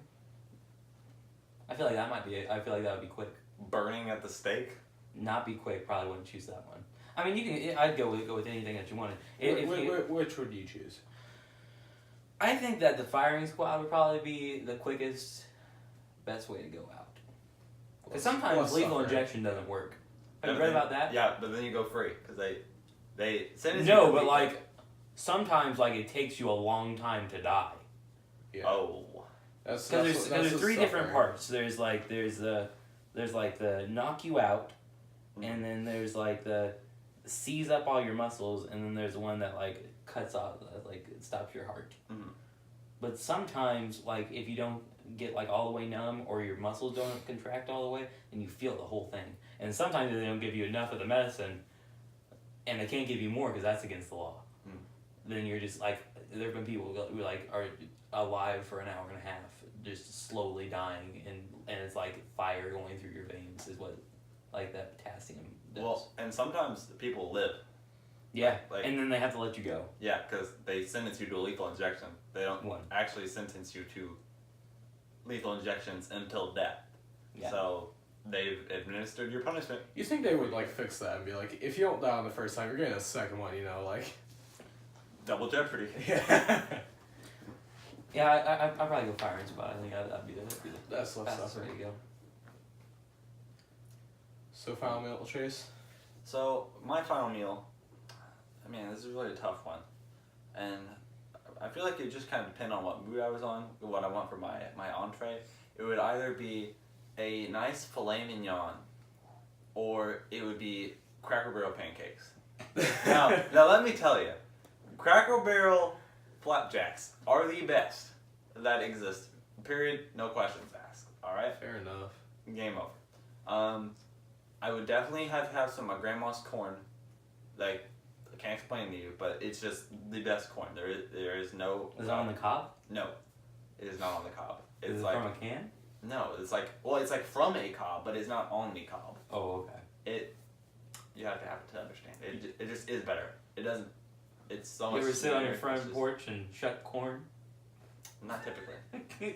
I feel like that might be. I feel like that would be quick.
burning at the stake.
Not be quick. Probably wouldn't choose that one. I mean, you can. I'd go with anything that you wanted.
Which would you choose?
I think that the firing squad would probably be the quickest, best way to go out. Because sometimes lethal injection doesn't work. Have you read about that?
Yeah, but then you go free because they sentence
No,
you.
but like sometimes like it takes you a long time to die.
Yeah.
Oh.
Because there's three different parts. There's the knock you out, and then there's like the seize up all your muscles, and then there's the one that like cuts off, like it stops your heart.
Mm-hmm.
But sometimes like if you don't get like all the way numb or your muscles don't contract all the way, then you feel the whole thing. And sometimes they don't give you enough of the medicine, and they can't give you more because that's against the law.
Mm.
Then you're just like, there have been people who like are alive for an hour and a half, just slowly dying, and it's like fire going through your veins is what like that potassium does.
Well, and sometimes people live.
Yeah,
Like,
and then they have to let you go.
Yeah, because they sentence you to a lethal injection. They don't
One.
actually sentence you to lethal injections until death.
Yeah.
So they've administered your punishment.
You think they would like fix that and be like, if you don't die on the first time, you're getting a second one, you know, like.
Double jeopardy.
Yeah.
Yeah, I'd probably go firing squad. I think that'd be the
That's less
fastest way
suffering.
to go.
So final meal, Chase.
So my final meal, I mean, this is really a tough one, and I feel like it just kind of depend on what mood I was on, what I want for my entree. It would either be a nice filet mignon, or it would be Cracker Barrel pancakes. now let me tell you, Cracker Barrel flapjacks are the best that exist. Period. No questions asked. All right.
Fair enough.
Game over. I would definitely have some of my grandma's corn. Like, I can't explain to you, but it's just the best corn. There is no.
Is it on the cob?
No, it is not on the cob. It's
Is it
like
from a can?
no. It's like it's like from a cob, but it's not on the cob.
Oh, okay.
You have to understand. It just is better. It doesn't. It's so
You
much.
ever sit on your
sweeter.
front
It's just-
porch and shuck corn?
Not typically.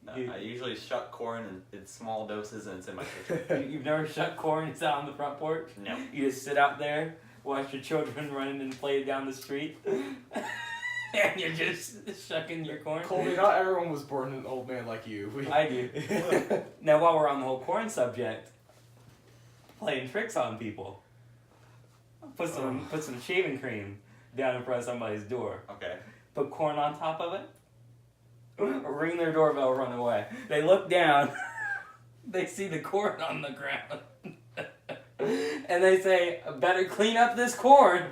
No, I usually shuck corn in small doses, and it's in my kitchen.
You've never shucked corn and sat on the front porch?
No.
You just sit out there, watch your children running and play down the street, and you're just shucking your corn?
Colby, not everyone was born an old man like you.
I do. Now, while we're on the whole corn subject, playing tricks on people. Put some shaving cream down in front of somebody's door.
Okay.
Put corn on top of it. Ring their doorbell, run away. They look down. They see the corn on the ground. And they say, better clean up this corn.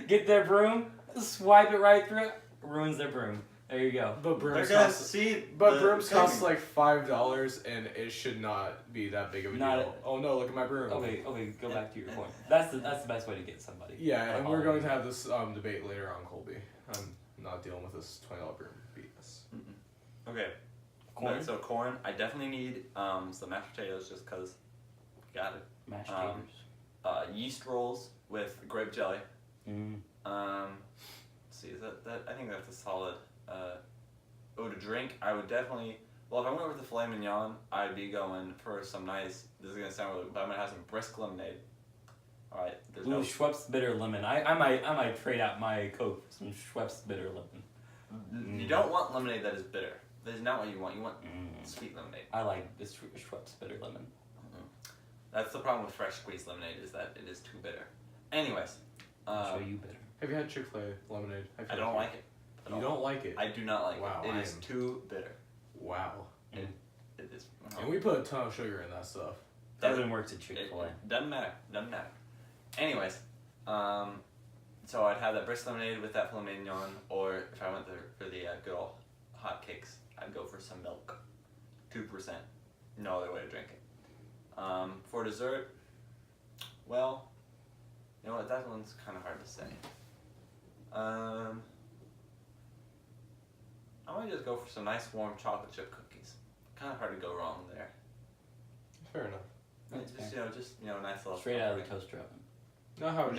Get their broom, swipe it right through it. Ruins their broom. There you go.
But
They're
brooms
gonna
cost.
see.
But
the
brooms
thing.
cost like $5, and it should not be that big of a
Not
deal. Oh no! Look at my broom.
Okay, go back to your point. That's the best way to get somebody.
Yeah, and we're
All
going
of
to
you.
have this debate later on, Colby. I'm not not dealing with this $20 BS.
Okay.
Corn?
So corn, I definitely need some mashed potatoes just because. Got it.
Mashed taters.
Yeast rolls with grape jelly.
Mm.
Let's see, is that I think that's a solid. To drink, I would definitely. Well, if I went with the filet mignon, I'd be going for some nice. This is gonna sound really, but I'm gonna have some brisk lemonade. All right. There's
Ooh, Schweppes bitter lemon. I might trade out my Coke for some Schweppes bitter lemon.
You don't want lemonade that is bitter. That is not what you want. You want sweet lemonade.
I like this Schweppes bitter lemon.
That's the problem with fresh squeezed lemonade is that it is too bitter. Anyways.
I'll show you bitter.
Have you had Chick-fil-A lemonade?
I don't like it.
You don't like it?
I do not like
Wow,
it. It is too bitter.
Wow.
It is.
And we put a ton of sugar in that stuff.
Doesn't work at Chick-fil-A.
Doesn't matter. Doesn't matter. Anyways, so I'd have that brisk lemonade with that filet mignon, or if I went for the good old hot cakes, I'd go for some milk, 2%. No other way to drink it. For dessert, well, you know what? That one's kind of hard to say. I might just go for some nice warm chocolate chip cookies. Kind of hard to go wrong there.
Fair enough.
That's
Just nice little.
Straight out of the toaster oven.
Now how would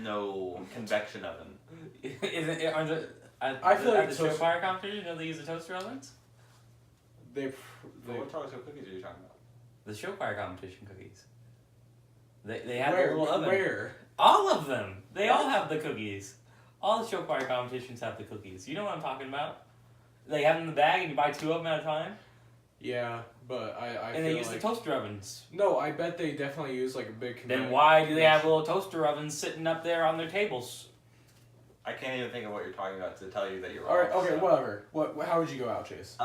No convection oven.
I feel like
the
toast-
Showfire competition, they use the toaster ovens?
They
What chocolate chip cookies are you talking about?
The Showfire competition cookies. They have a little oven.
Where?
All of them. They all have the cookies. All the Showfire competitions have the cookies. You know what I'm talking about? They have them in the bag and you buy 2 of them at a time.
Yeah, but I
And
feel
they use
like,
the toaster ovens.
No, I bet they definitely use like a big.
Then why do they have little toaster ovens sitting up there on their tables?
I can't even think of what you're talking about to tell you that you're wrong.
All right. Okay.
so.
Whatever. What? How would you go out, Chase?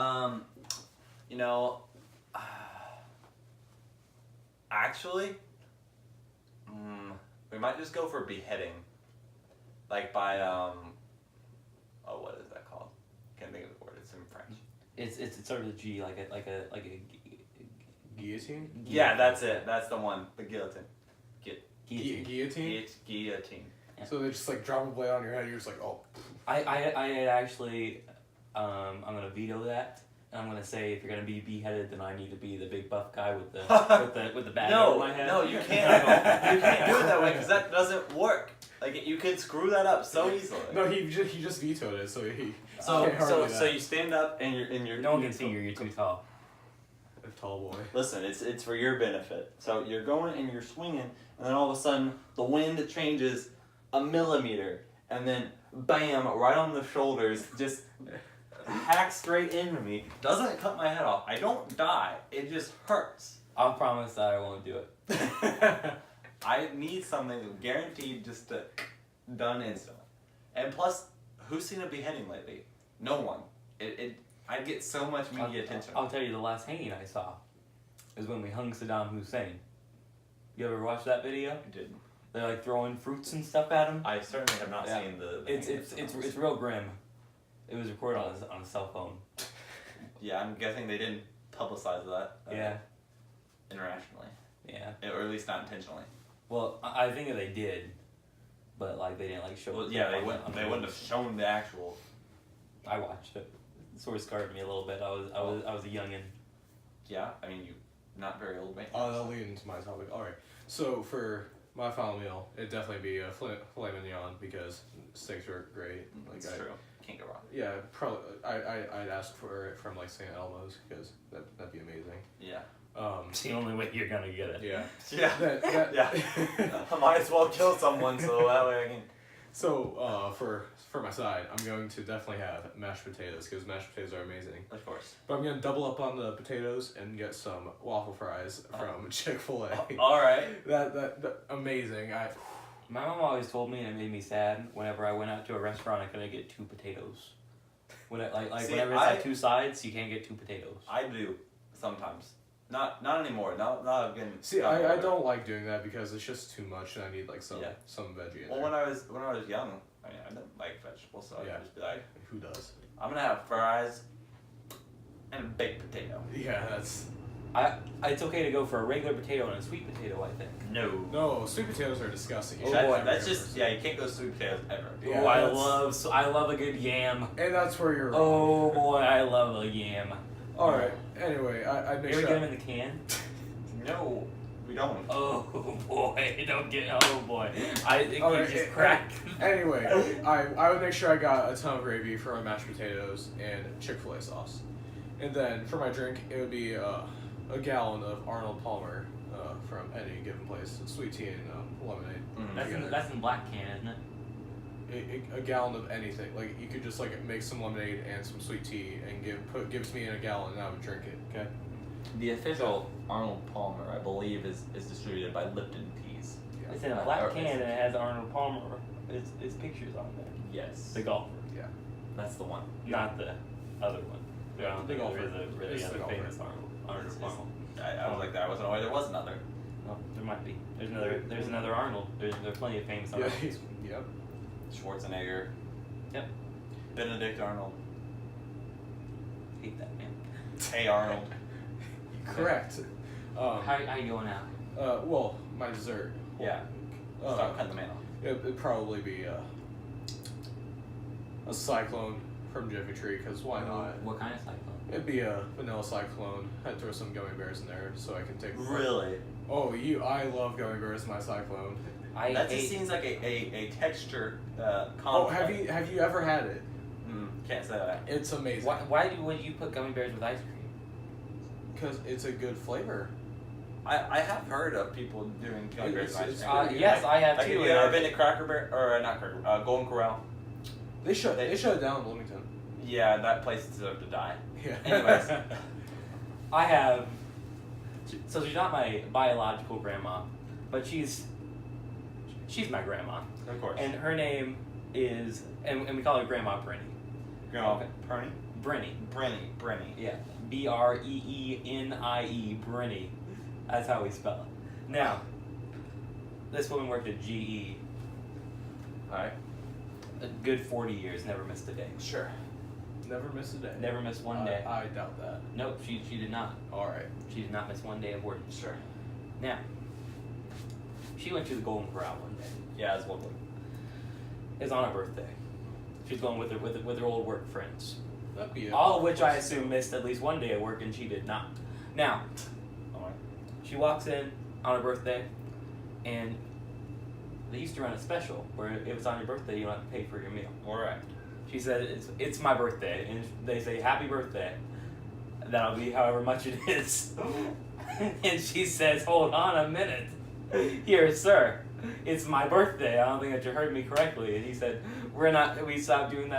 Actually, we might just go for beheading. Like by what is that called? Can't think of the word. It's in French.
It's sort of a G, like a
Guillotine.
Yeah, that's it. That's the one. The guillotine.
Guillotine.
Guillotine.
Yeah.
So they just like drop a blade on your head. And you're just like, oh.
I actually, I'm gonna veto that. And I'm gonna say if you're gonna be beheaded, then I need to be the big buff guy with the with the bag over my head.
No, you can't. You can't do it that way because that doesn't work. Like you could screw that up so easily.
No, he just vetoed it. So he.
So
can't hardly
so you stand up and you're
No one can see you. You're too tall.
A tall boy.
Listen, it's for your benefit. So you're going and you're swinging, and then all of a sudden the wind changes a millimeter, and then bam, right on the shoulders, just hacks straight into me. Doesn't cut my head off. I don't die. It just hurts.
I'll promise that I won't do it.
I need something guaranteed just to done instantly. And plus, who's seen a beheading lately? No one. I get so much media attention.
I'll tell you, the last hanging I saw is when we hung Saddam Hussein. You ever watch that video?
I didn't.
They're like throwing fruits and stuff at him.
I certainly have not
Yeah.
seen the
It's real grim. It was recorded on a cell phone.
Yeah, I'm guessing they didn't publicize that.
Yeah.
Internationally.
Yeah.
Or at least not intentionally.
Well, I think that they did, but like they didn't like show.
Well,
it
yeah,
on
they
the-
wouldn't.
on the
They wouldn't
news.
have shown the actual.
I watched it. It sort of scarred me a little bit. I was a youngin.
Yeah, I mean you, not very old, mate.
That'll lead into my topic. All right. So for my final meal, it'd definitely be a filet mignon because steaks are great.
That's true. Can't go wrong.
Yeah, probably. I'd ask for it from like St. Elmo's because that'd be amazing.
Yeah.
It's the only way you're gonna get it.
Yeah.
Yeah.
Yeah.
I might as well kill someone so that way I can.
So for my side, I'm going to definitely have mashed potatoes because mashed potatoes are amazing.
Of course.
But I'm gonna double up on the potatoes and get some waffle fries from Chick-fil-A.
All right.
That amazing.
My mom always told me, and it made me sad, whenever I went out to a restaurant, I couldn't get 2 potatoes.
See,
Whenever it's like 2 sides, you can't get 2 potatoes.
I do sometimes. Not anymore. Not again.
See, I don't like doing that because it's just too much and I need like some veggie in
Well,
there.
when I was young, I didn't like vegetables, so I would just be like,
Who does?
I'm gonna have fries and a baked potato.
Yeah, that's.
It's okay to go for a regular potato and a sweet potato, I think.
No.
No, sweet potatoes are disgusting. You
Oh,
should
That-
boy.
never
that's
go
just
for
yeah. You can't go sweet potatoes ever.
Yeah,
oh,
that's-
I love a good yam.
And that's where you're wrong.
Oh boy, I love a yam.
Alright, anyway, I make
You ever
sure.
get them in the can?
No, we don't.
Oh boy, don't get. Oh boy, it
All
can
right,
just crack.
Anyway, I would make sure I got a ton of gravy for my mashed potatoes and Chick-fil-A sauce. And then for my drink, it would be a gallon of Arnold Palmer from any given place. Sweet tea and lemonade.
That's in black can, isn't it?
A gallon of anything. Like, you could just like make some lemonade and some sweet tea and give it to me in a gallon and I would drink it, okay?
The official Arnold Palmer, I believe, is distributed by Lipton Teas.
Yeah.
It's in a black can and it has Arnold Palmer. It's pictures on there.
Yes,
The golfer,
Yeah.
that's the one.
not the other one. I don't
The
think
golfer.
there is a really
It's the
other
golfer.
famous Arnold
It's-
Palmer.
I was like that. I wasn't aware there was another.
Oh, there might be. There's another Arnold. There's plenty of famous
Yeah.
Arnolds.
Yep.
Schwarzenegger.
Yep.
Benedict Arnold.
Hate that man.
Hey Arnold.
Correct.
How you going out?
Well, my dessert.
Yeah.
Uh,
Stop cutting the man off.
It'd probably be a cyclone from Jiffy Tree, because why not?
What kind of cyclone?
It'd be a vanilla cyclone. I'd throw some gummy bears in there so I can take.
Really?
Oh, I love gummy bears in my cyclone.
That just seems like a texture
Oh,
conflict.
have you ever had it?
Can't say that.
It's amazing.
Why would you put gummy bears with ice cream?
Because it's a good flavor.
I have heard of people doing gummy bears
It's-
and
it's
ice cream.
good.
Yes, I have
Like,
too.
have you
and
ever
I've-
been to Cracker Barrel or not Cracker? Golden Corral.
They shut it down in Bloomington.
Yeah, that place deserved to die.
Yeah.
Anyways, I have. So she's not my biological grandma, but she's my grandma,
Of course.
and her name is, and we call her Grandma Brenny.
Grandma
Okay.
Perny?
Brenny.
Brenny.
Yeah, Breenie, Brenny. That's how we spell it. Now, this woman worked at GE
Alright.
a good 40 years, never missed a day.
Sure.
Never miss a day.
Never missed one day.
I doubt that.
Nope, she did not.
All right.
She did not miss one day of work.
Sure.
Now, she went to the Golden Corral one day.
Yeah, it's lovely.
It was on her birthday. She was going with her old work friends.
That'd be
All of which I assume missed at least one day of work, and she did not. Now,
Alright.
she walks in on her birthday, and they used to run a special where if it's on your birthday, you don't have to pay for your meal.
Alright.
She said, it's my birthday, and they say, happy birthday. That'll be however much it is. And she says, hold on a minute. Here, sir, it's my birthday. I don't think that you heard me correctly. And he said, we stopped doing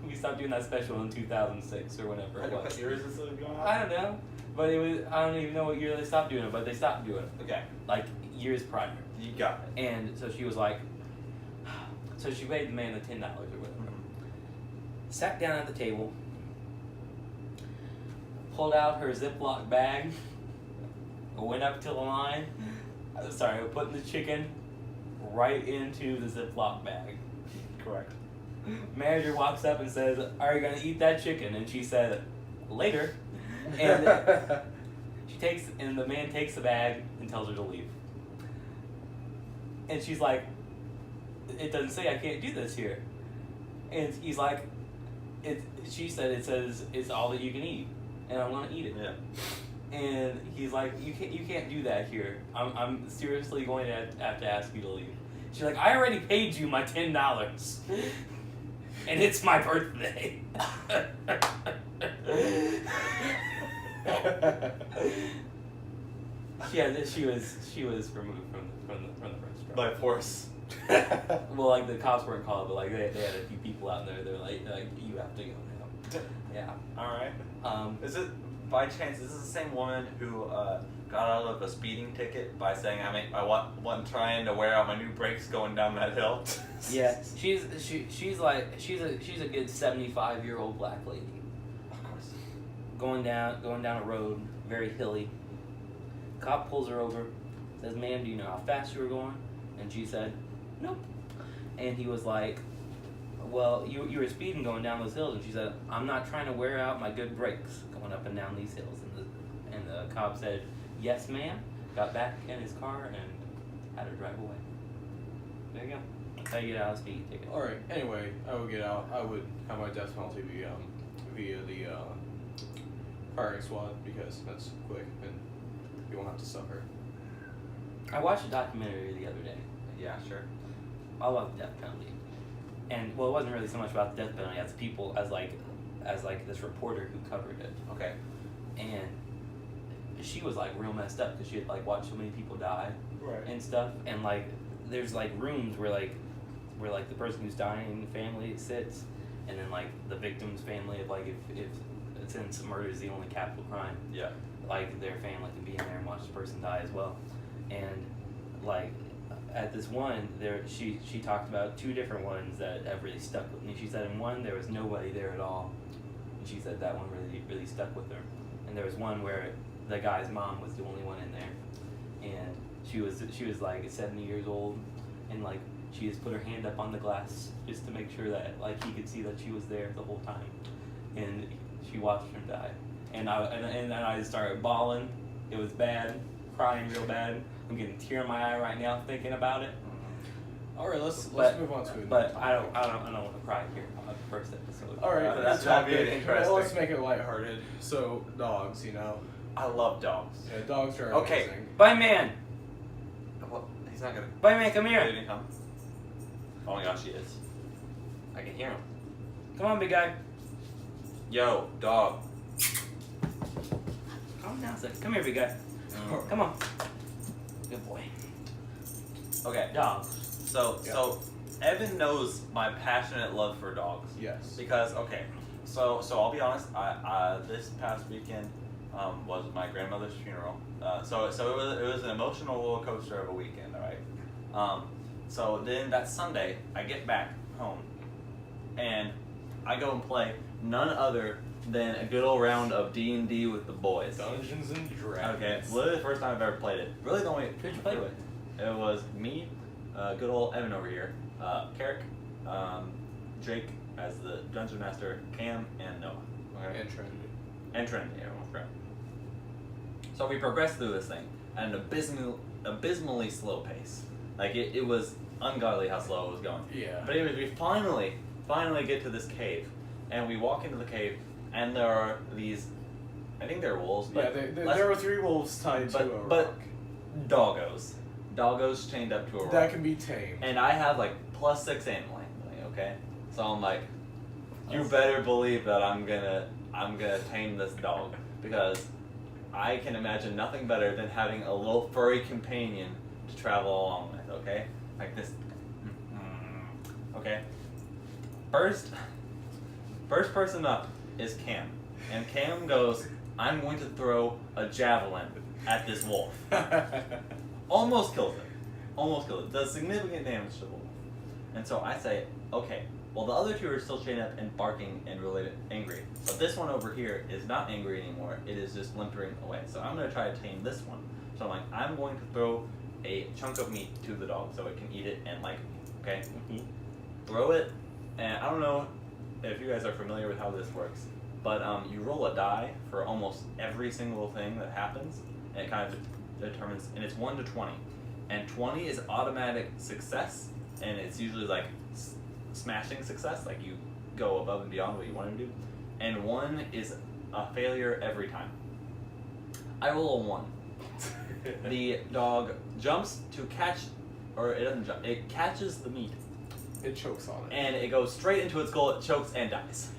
we stopped doing that special in 2006 or whenever it
What
was.
year is this going on?
I don't know. But I don't even know what year they stopped doing it, but they stopped doing it.
Okay.
Like years prior.
You got it.
And so she was like, so she paid the man the $10 or whatever. Sat down at the table, pulled out her Ziploc bag, went up to the line, putting the chicken right into the Ziploc bag.
Correct.
Manager walks up and says, are you going to eat that chicken? And she said, later. And the man takes the bag and tells her to leave. And she's like, it doesn't say I can't do this here. And he's like, she said it says it's all that you can eat, and I'm gonna eat it.
Yeah.
And he's like, you can't do that here. I'm seriously going to have to ask you to leave. She's like, I already paid you my $10, and it's my birthday. Yeah, she was removed from the restaurant.
By force.
Well, like the cops weren't called, but like they had a few people out there. They're like you have to go now. Yeah.
Alright. Is it, by chance, is this the same woman who got out of a speeding ticket by saying I wasn't trying to wear out my new brakes going down that hill?
Yeah. She's a good 75-year-old black lady.
Of course.
Going down a road, very hilly. Cop pulls her over, says, "Ma'am, do you know how fast you were going?" And she said, "Nope." And he was like, "Well, you were speeding going down those hills." And she said, "I'm not trying to wear out my good brakes going up and down these hills." And the cop said, "Yes, ma'am." Got back in his car and had her drive away. There you go. That's how you get out of a speeding ticket.
All right. Anyway, I would get out. I would have my death penalty be via the firing squad because that's quick and you won't have to suffer.
I watched a documentary the other day.
Yeah, sure.
All about the death penalty. And well, it wasn't really so much about the death penalty as people as this reporter who covered it.
Okay.
And she was like real messed up because she had like watched so many people die
Right.
and stuff. And like there's like rooms where the person who's dying family sits, and then like the victim's family, if since murder is the only capital crime,
Yeah.
like their family can be in there and watch the person die as well. And like at this one there she talked about two different ones that have really stuck with me. She said in one there was nobody there at all, and she said that one really stuck with her. And there was one where the guy's mom was the only one in there, and she was like 70 years old, and like she just put her hand up on the glass just to make sure that like he could see that she was there the whole time, and she watched him die. And then I started bawling. It was bad, crying real bad. I'm getting a tear in my eye right now thinking about it.
All right. Let's move on to.
But I don't want to cry here on the first episode.
All right.
That's gonna be interesting.
Let's make it lighthearted. So dogs, you know.
I love dogs.
Yeah, dogs are
Okay.
amazing.
Bye, man.
Well, he's not gonna.
Bye, man. Come
Did
here.
he come? Oh my gosh, he is. I can hear him.
Come on, big guy.
Yo, dog.
Calm down, son. Come here, big guy. Come on. Good boy.
Okay.
Dog.
So Evan knows my passionate love for dogs.
Yes.
Because so I'll be honest. I this past weekend was my grandmother's funeral. So it was an emotional roller coaster of a weekend. All right. So then that Sunday I get back home, and I go and play none other than a good old round of D&D with the boys.
Dungeons and Dragons.
Okay, literally the first time I've ever played it. Really the only.
Who'd you play with?
It was me, good old Evan over here, Carrick, Jake as the dungeon master, Cam, and Noah. Okay.
And Trinity.
And Trinity, everyone's correct. So we progressed through this thing at an abysmally slow pace. Like it was ungodly how slow it was going.
Yeah.
But anyways, we finally get to this cave, and we walk into the cave, and there are these, I think they're wolves, but
there were 3 wolves tied to a
but
rock.
doggos chained up to a rock.
That can be tamed.
And I have like +6 animal handling, okay? So I'm like, you better believe that I'm gonna tame this dog, because I can imagine nothing better than having a little furry companion to travel along with, okay? Like this. Okay? First person up is Cam. And Cam goes, I'm going to throw a javelin at this wolf. Almost kills it. Does significant damage to the wolf. And so I say, okay, well the other 2 are still chained up and barking and really angry. But this one over here is not angry anymore. It is just limpering away. So I'm going to try to tame this one. So I'm like, I'm going to throw a chunk of meat to the dog so it can eat it and like me. Okay?
Mm-hmm.
Throw it, and I don't know if you guys are familiar with how this works, but you roll a die for almost every single thing that happens, and it kind of determines, and it's 1 to 20. And 20 is automatic success, and it's usually like smashing success, like you go above and beyond what you want to do. And 1 is a failure every time. I roll a 1. The dog jumps to catch, or it doesn't jump, it catches the meat.
It chokes on it.
And it goes straight into its goal, it chokes and dies.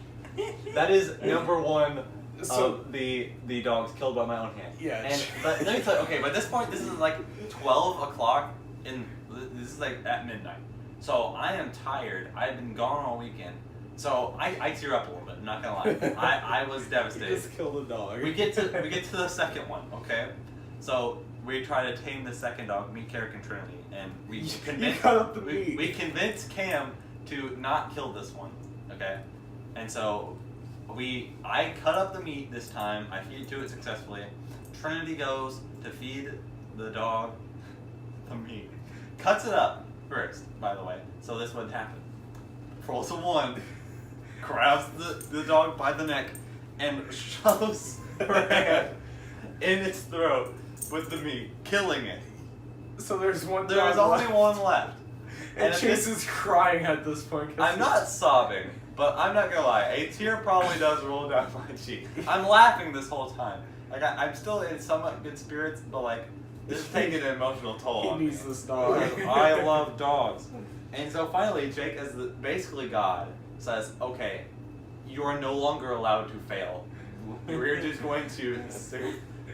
That is number 1 of the dogs killed by my own hand.
Yeah.
And but let me tell you, okay, by this point, this is like 12 o'clock this is like at midnight. So I am tired. I've been gone all weekend. So I tear up a little bit, I'm not gonna lie. I was devastated.
You just killed a dog.
We get to the second one, okay? So we try to tame the second dog, me, Carrick, and Trinity, and we convince Cam to not kill this one, okay? And so I cut up the meat this time. I feed to it successfully. Trinity goes to feed the dog the meat, cuts it up first, by the way, so this wouldn't happen. Rolls a 1, grabs the dog by the neck, and shoves her hand in its throat with the meat, killing it.
So there's one
There's
dog
only
left.
one left.
And
if
Chase
it's-
is crying at this point. 'Cause
I'm not sobbing, but I'm not gonna lie. A tear probably does roll down my cheek. I'm laughing this whole time. Like I'm still in somewhat good spirits, but like this is taking an emotional toll
He
on me.
needs this dog.
I love dogs. And so finally, Jake, as basically God, says, "Okay, you are no longer allowed to fail. We're just going to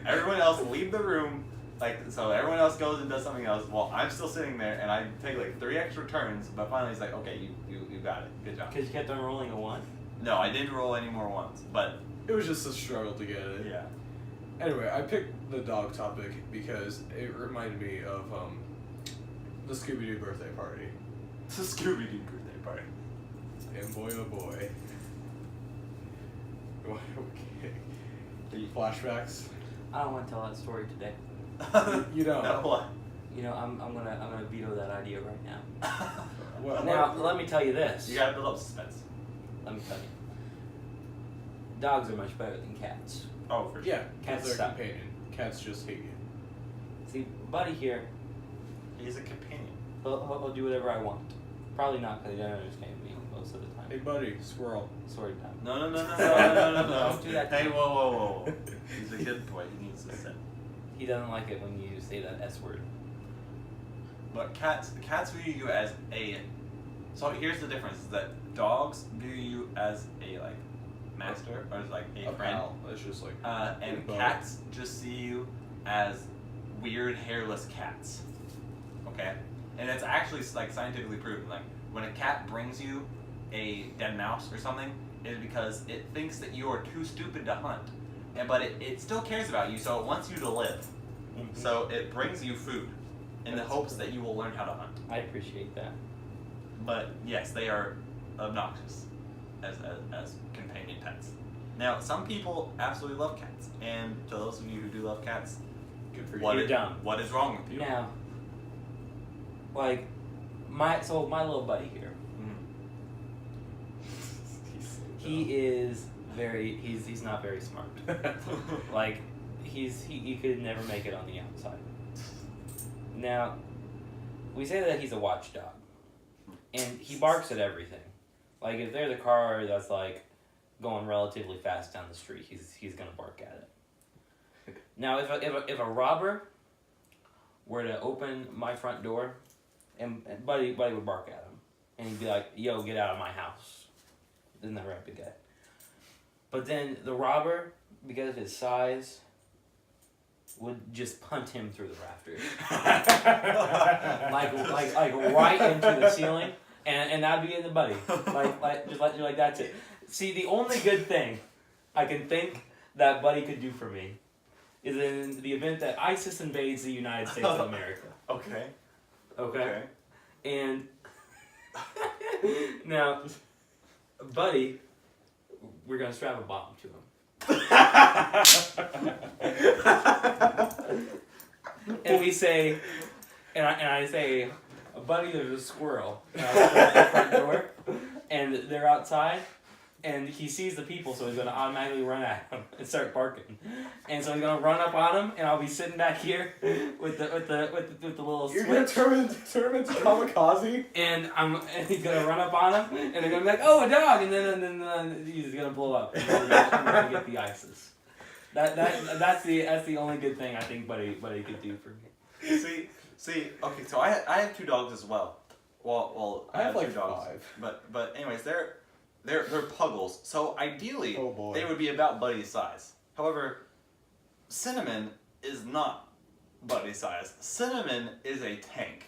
everyone else leave the room." Like, so everyone else goes and does something else. Well, I'm still sitting there, and I take like 3 extra turns. But finally, he's like, "Okay, you got it. Good job."
Because you kept on rolling a 1.
No, I didn't roll any more ones, but
It was just a struggle to get it.
yeah.
Anyway, I picked the dog topic because it reminded me of the Scooby-Doo birthday party.
It's a Scooby-Doo birthday party.
And boy, oh boy. Okay. Flashbacks?
I don't want to tell that story today.
You don't.
No, what?
You know, I'm gonna veto that idea right now.
Well,
Now, let me tell you this.
You gotta build up suspense.
Let me tell you. Dogs are much better than cats.
Oh, for sure.
yeah,
Cats
cats are
suck.
companion. Cats just hate you.
See, Buddy here,
He's a companion.
he'll do whatever I want. Probably not because he doesn't understand me most of the time.
Hey, buddy, squirrel.
Story time.
No.
Don't do that.
Hey, whoa. He's a good boy. He needs to sit.
He doesn't like it when you say that S word.
But cats view you as a. So here's the difference: is that dogs view you as a like master or as like a friend,
pal. It's just like.
and
both.
cats just see you as weird hairless cats. Okay, and it's actually like scientifically proven. Like when a cat brings you a dead mouse or something, it is because it thinks that you are too stupid to hunt, but it still cares about you, so it wants you to live.
Mm-hmm.
So it brings you food in the hopes that you will learn how to hunt.
I appreciate that.
But yes, they are obnoxious as companion pets. Now, some people absolutely love cats, and to those of you who do love cats,
Good for you.
what
You're
is,
dumb.
what is wrong with you?
Now, like, my little buddy here, he is he's not very smart. Like, he could never make it on the outside. Now, we say that he's a watchdog, and he barks at everything. Like, if there's a car that's like going relatively fast down the street, he's gonna bark at it. Now, if a robber were to open my front door, and Buddy would bark at him, and he'd be like, "Yo, get out of my house." Isn't that right, big guy? But then the robber, because of his size, would just punt him through the rafters, like right into the ceiling, and that'd be in the Buddy, like that's it. See, the only good thing I can think that Buddy could do for me is in the event that ISIS invades the United States of America.
Okay.
Okay. And now, Buddy, we're gonna strap a bomb to him. And we say, and I say, Buddy, there's a squirrel at the front door, and they're outside, and he sees the people, so he's gonna automatically run at him and start barking, and so he's gonna run up on him, and I'll be sitting back here with the little
You're
switch.
gonna turn him into kamikaze?
And he's gonna run up on him, and they're gonna be like, "Oh, a dog!" And then he's gonna blow up, and we're gonna get the ISIS. That's the only good thing I think Buddy could do for me.
See. Okay, so I have 2 dogs as well. Well,
I have like
2 dogs.
5.
But anyways, they're puggles. So ideally,
Oh, boy.
they would be about Buddy's size. However, Cinnamon is not Buddy's size. Cinnamon is a tank.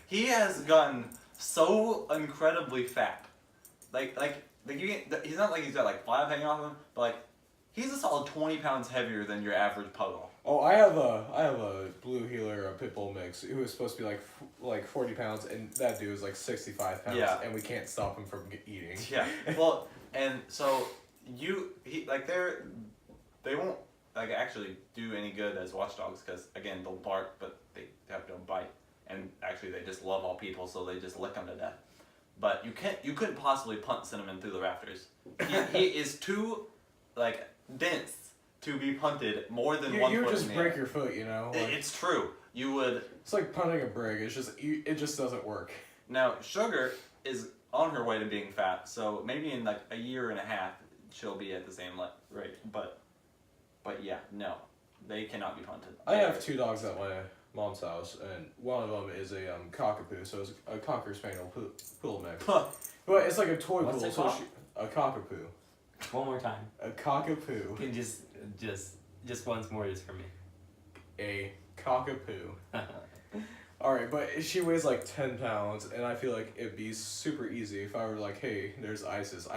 He has gotten so incredibly fat. Like he's not like he's got like flab hanging off him, but like he's a solid 20 pounds heavier than your average puggle.
Oh, I have a blue heeler, a pit bull mix, who was supposed to be like 40 pounds, and that dude is like 65 pounds,
Yeah.
and we can't stop him from eating.
Yeah. Well, and so they won't like actually do any good as watchdogs because again they'll bark but they have no bite, and actually they just love all people, so they just lick them to death. But you couldn't possibly punt Cinnamon through the rafters. He is too like dense to be punted more than
You
1
would
foot
just
in the
break
air.
your foot, you know. Like,
It's true. You would.
it's like punting a brig. It's just it just doesn't work.
Now, Sugar is on her way to being fat, so maybe in like a year and a half she'll be at the same rate. But yeah, no, they cannot be punted.
I have 2 dogs at my mom's house, and one of them is a cockapoo, so it's a cocker spaniel poodle mix. But it's like a toy
What's
poodle,
it
so
called?
a cockapoo.
One more time.
A cockapoo.
Can just once more just for me.
A cockapoo. Alright, but she weighs like 10 pounds, and I feel like it'd be super easy if I were like, hey, there's ISIS.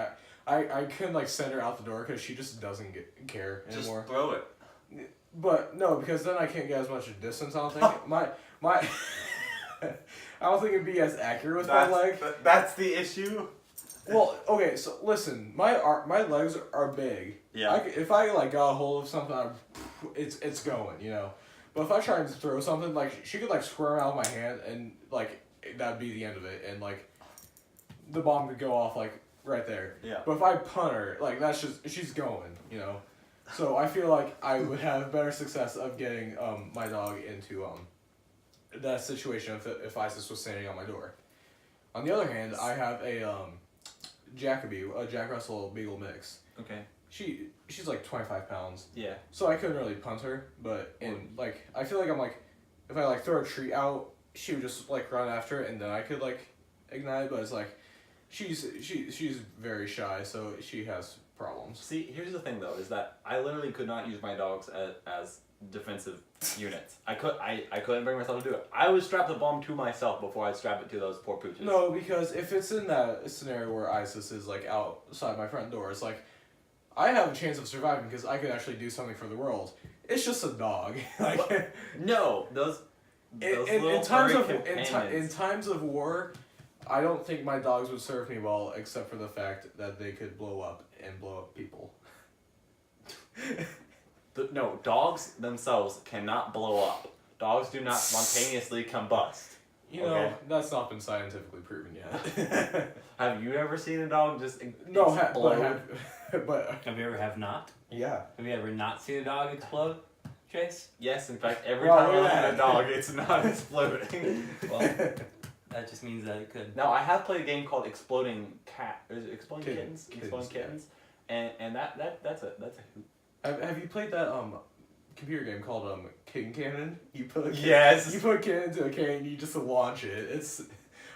I couldn't like send her out the door because she just doesn't care anymore.
Just throw it.
But no, because then I can't get as much distance. I don't think my I don't think it'd be as accurate with my leg.
That's the issue.
Well, okay, so listen, my legs are big.
Yeah.
If I like got a hold of something, it's going, you know. But if I try and throw something, like she could like squirm out of my hand, and like that'd be the end of it, and like the bomb could go off like right there.
Yeah.
But if I punt her, like that's just she's going, you know. So I feel like I would have better success of getting my dog into that situation if ISIS was standing on my door. On the other hand, I have a Jacoby, a Jack Russell Beagle mix.
Okay.
She's like 25 pounds.
Yeah.
So I couldn't really punt her, but like I feel like I'm like if I like throw a treat out, she would just like run after it, and then I could like ignite it. But it's like she's very shy, so she has problems.
See, here's the thing though, is that I literally could not use my dogs as defensive units. I couldn't bring myself to do it. I would strap the bomb to myself before I'd strap it to those poor pooches.
No, because if it's in that scenario where ISIS is like outside my front door, it's like I have a chance of surviving because I could actually do something for the world. It's just a dog. Like,
no, those little
in times
furry
of in
companions.
times of war, I don't think my dogs would serve me well, except for the fact that they could blow up people.
No, dogs themselves cannot blow up. Dogs do not spontaneously combust.
You know, that's not been scientifically proven yet.
Have you ever seen a dog just
No,
explode?
but
Have you ever have not?
yeah.
Have you ever not seen a dog explode, Chase?
Yes, in fact, every
Well,
time I
look
look
at
at a
that.
dog, it's not exploding.
Well, that just means that it could.
Now, I have played a game called Exploding Cat. Or is it Exploding
Kittens.
Kittens? Exploding
Kittens,
Kittens. And that's a hoot.
Have you played that computer game called King Cannon? You put
Yes.
you put a cannon into a cannon and you just launch it.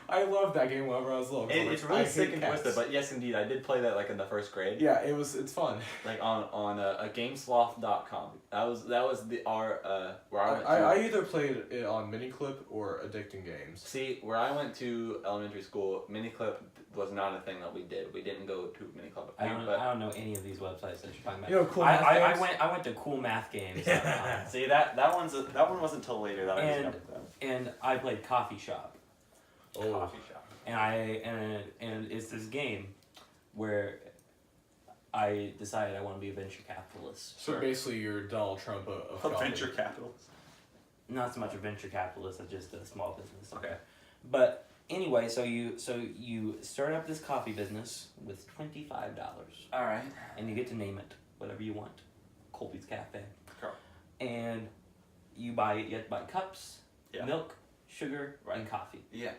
I loved that game whenever I was little.
It's
I
really
hate
sick and
cats.
twisted, but yes, indeed, I did play that like in the first grade.
Yeah, it's fun.
Like on a gamesloft.com. That was our where I went to.
I either played it on Miniclip or Addicting Games.
See, where I went to elementary school, Miniclip was not a thing that we did. We didn't go to Miniclip.
I don't know any of these websites that you're talking about.
You know, Cool
I
Math Games?
went to Cool Math Games.
See that one wasn't until later that I discovered that.
And I played Coffee Shop.
Coffee shop.
And it's this game where I decided I want to be a venture capitalist.
So basically, you're Donald Trump of
A
coffee.
venture capitalist.
Not so much a venture capitalist as just a small business.
Okay.
But anyway, so you start up this coffee business with $25,
All right.
and you get to name it whatever you want. Colby's Cafe.
Cool.
And you have to buy cups,
Yeah.
milk, sugar,
Right.
and coffee.
Yeah.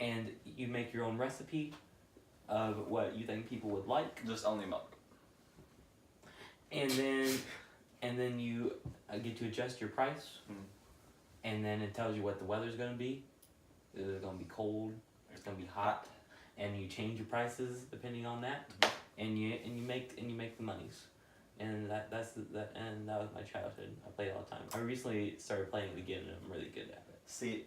And you make your own recipe of what you think people would like,
Just only milk.
and then you get to adjust your price, and then it tells you what the weather's gonna be. Is it gonna be cold? It's gonna be hot, and you change your prices depending on that, and you make the monies, and that was my childhood. I played it all the time. I recently started playing it again, and I'm really good at it.
See.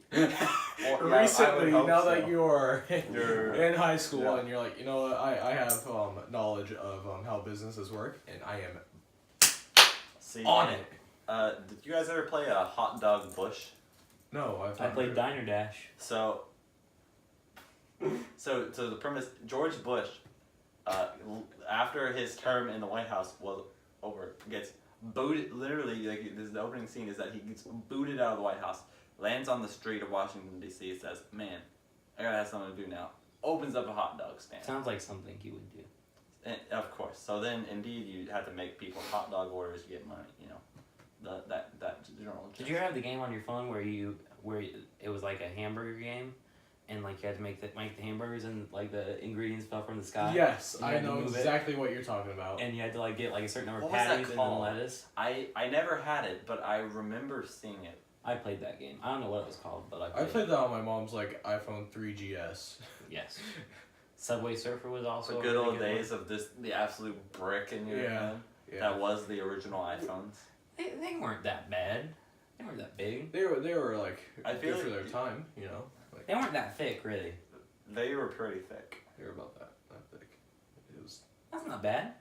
Recently, now that you're
You're-
in high school
yeah.
and you're like, you know what, I have knowledge of how businesses work, and I am
See.
on it.
Did you guys ever play a hot dog bush?
No,
I played Diner Dash.
So the premise, George Bush, after his term in the White House was over, gets booted. Literally, like this, the opening scene is that he gets booted out of the White House, lands on the street of Washington D.C. Says, "Man, I gotta have something to do now." Opens up a hot dog stand.
Sounds like something he would do.
Of course. So then, indeed, you had to make people hot dog orders. You get money. You know, that general.
Did you ever have the game on your phone where it was like a hamburger game, and like you had to make the hamburgers and like the ingredients fell from the sky?
Yes,
You
I
had to
know
move it.
exactly what you're talking about.
And you had to like get like a certain number of
What was that
patties and then
called?
lettuce.
I never had it, but I remember seeing it.
I played that game. I don't know what it was called, but
I played that on my mom's like iPhone 3GS.
Yes. Subway Surfer was also
The
a
good
really
old
good
days of the absolute brick in your
Yeah.
hand.
Yeah.
That was the original iPhones.
They weren't that bad. They weren't that big.
They were like
I feel
good for
like
their time, you know. Like
They weren't that thick, really.
They were pretty thick.
they were about that thick. It was.
That's not bad.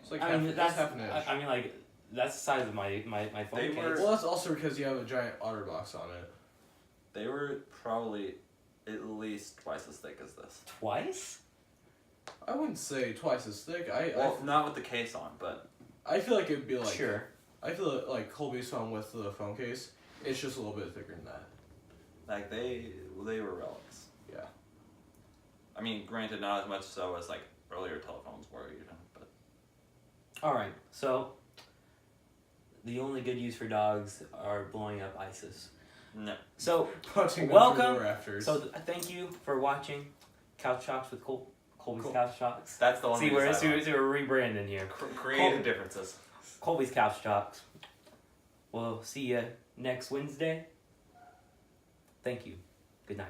It's like
I
half,
mean,
it's
that's
half an inch.
I mean, like that's the size of my phone
They
case.
were-
Well, that's also because you have a giant OtterBox on it.
They were probably at least twice as thick as this.
Twice?
I wouldn't say twice as thick.
Well, not with the case on, but
I feel like it'd be like.
Sure.
I feel like Colby's phone with the phone case, it's just a little bit thicker than that.
like they were relics.
Yeah.
I mean, granted, not as much so as like earlier telephones were, you know, but
All right. So the only good use for dogs are blowing up ISIS.
no.
So
Punching them
welcome.
through the rafters.
So thank you for watching Couch Talks with Colby's
Cool.
Couch Talks.
That's the one.
See,
we
we're
decided
rebranding here.
on. Creative differences.
Colby's Couch Talks. We'll see you next Wednesday. Thank you. Good night.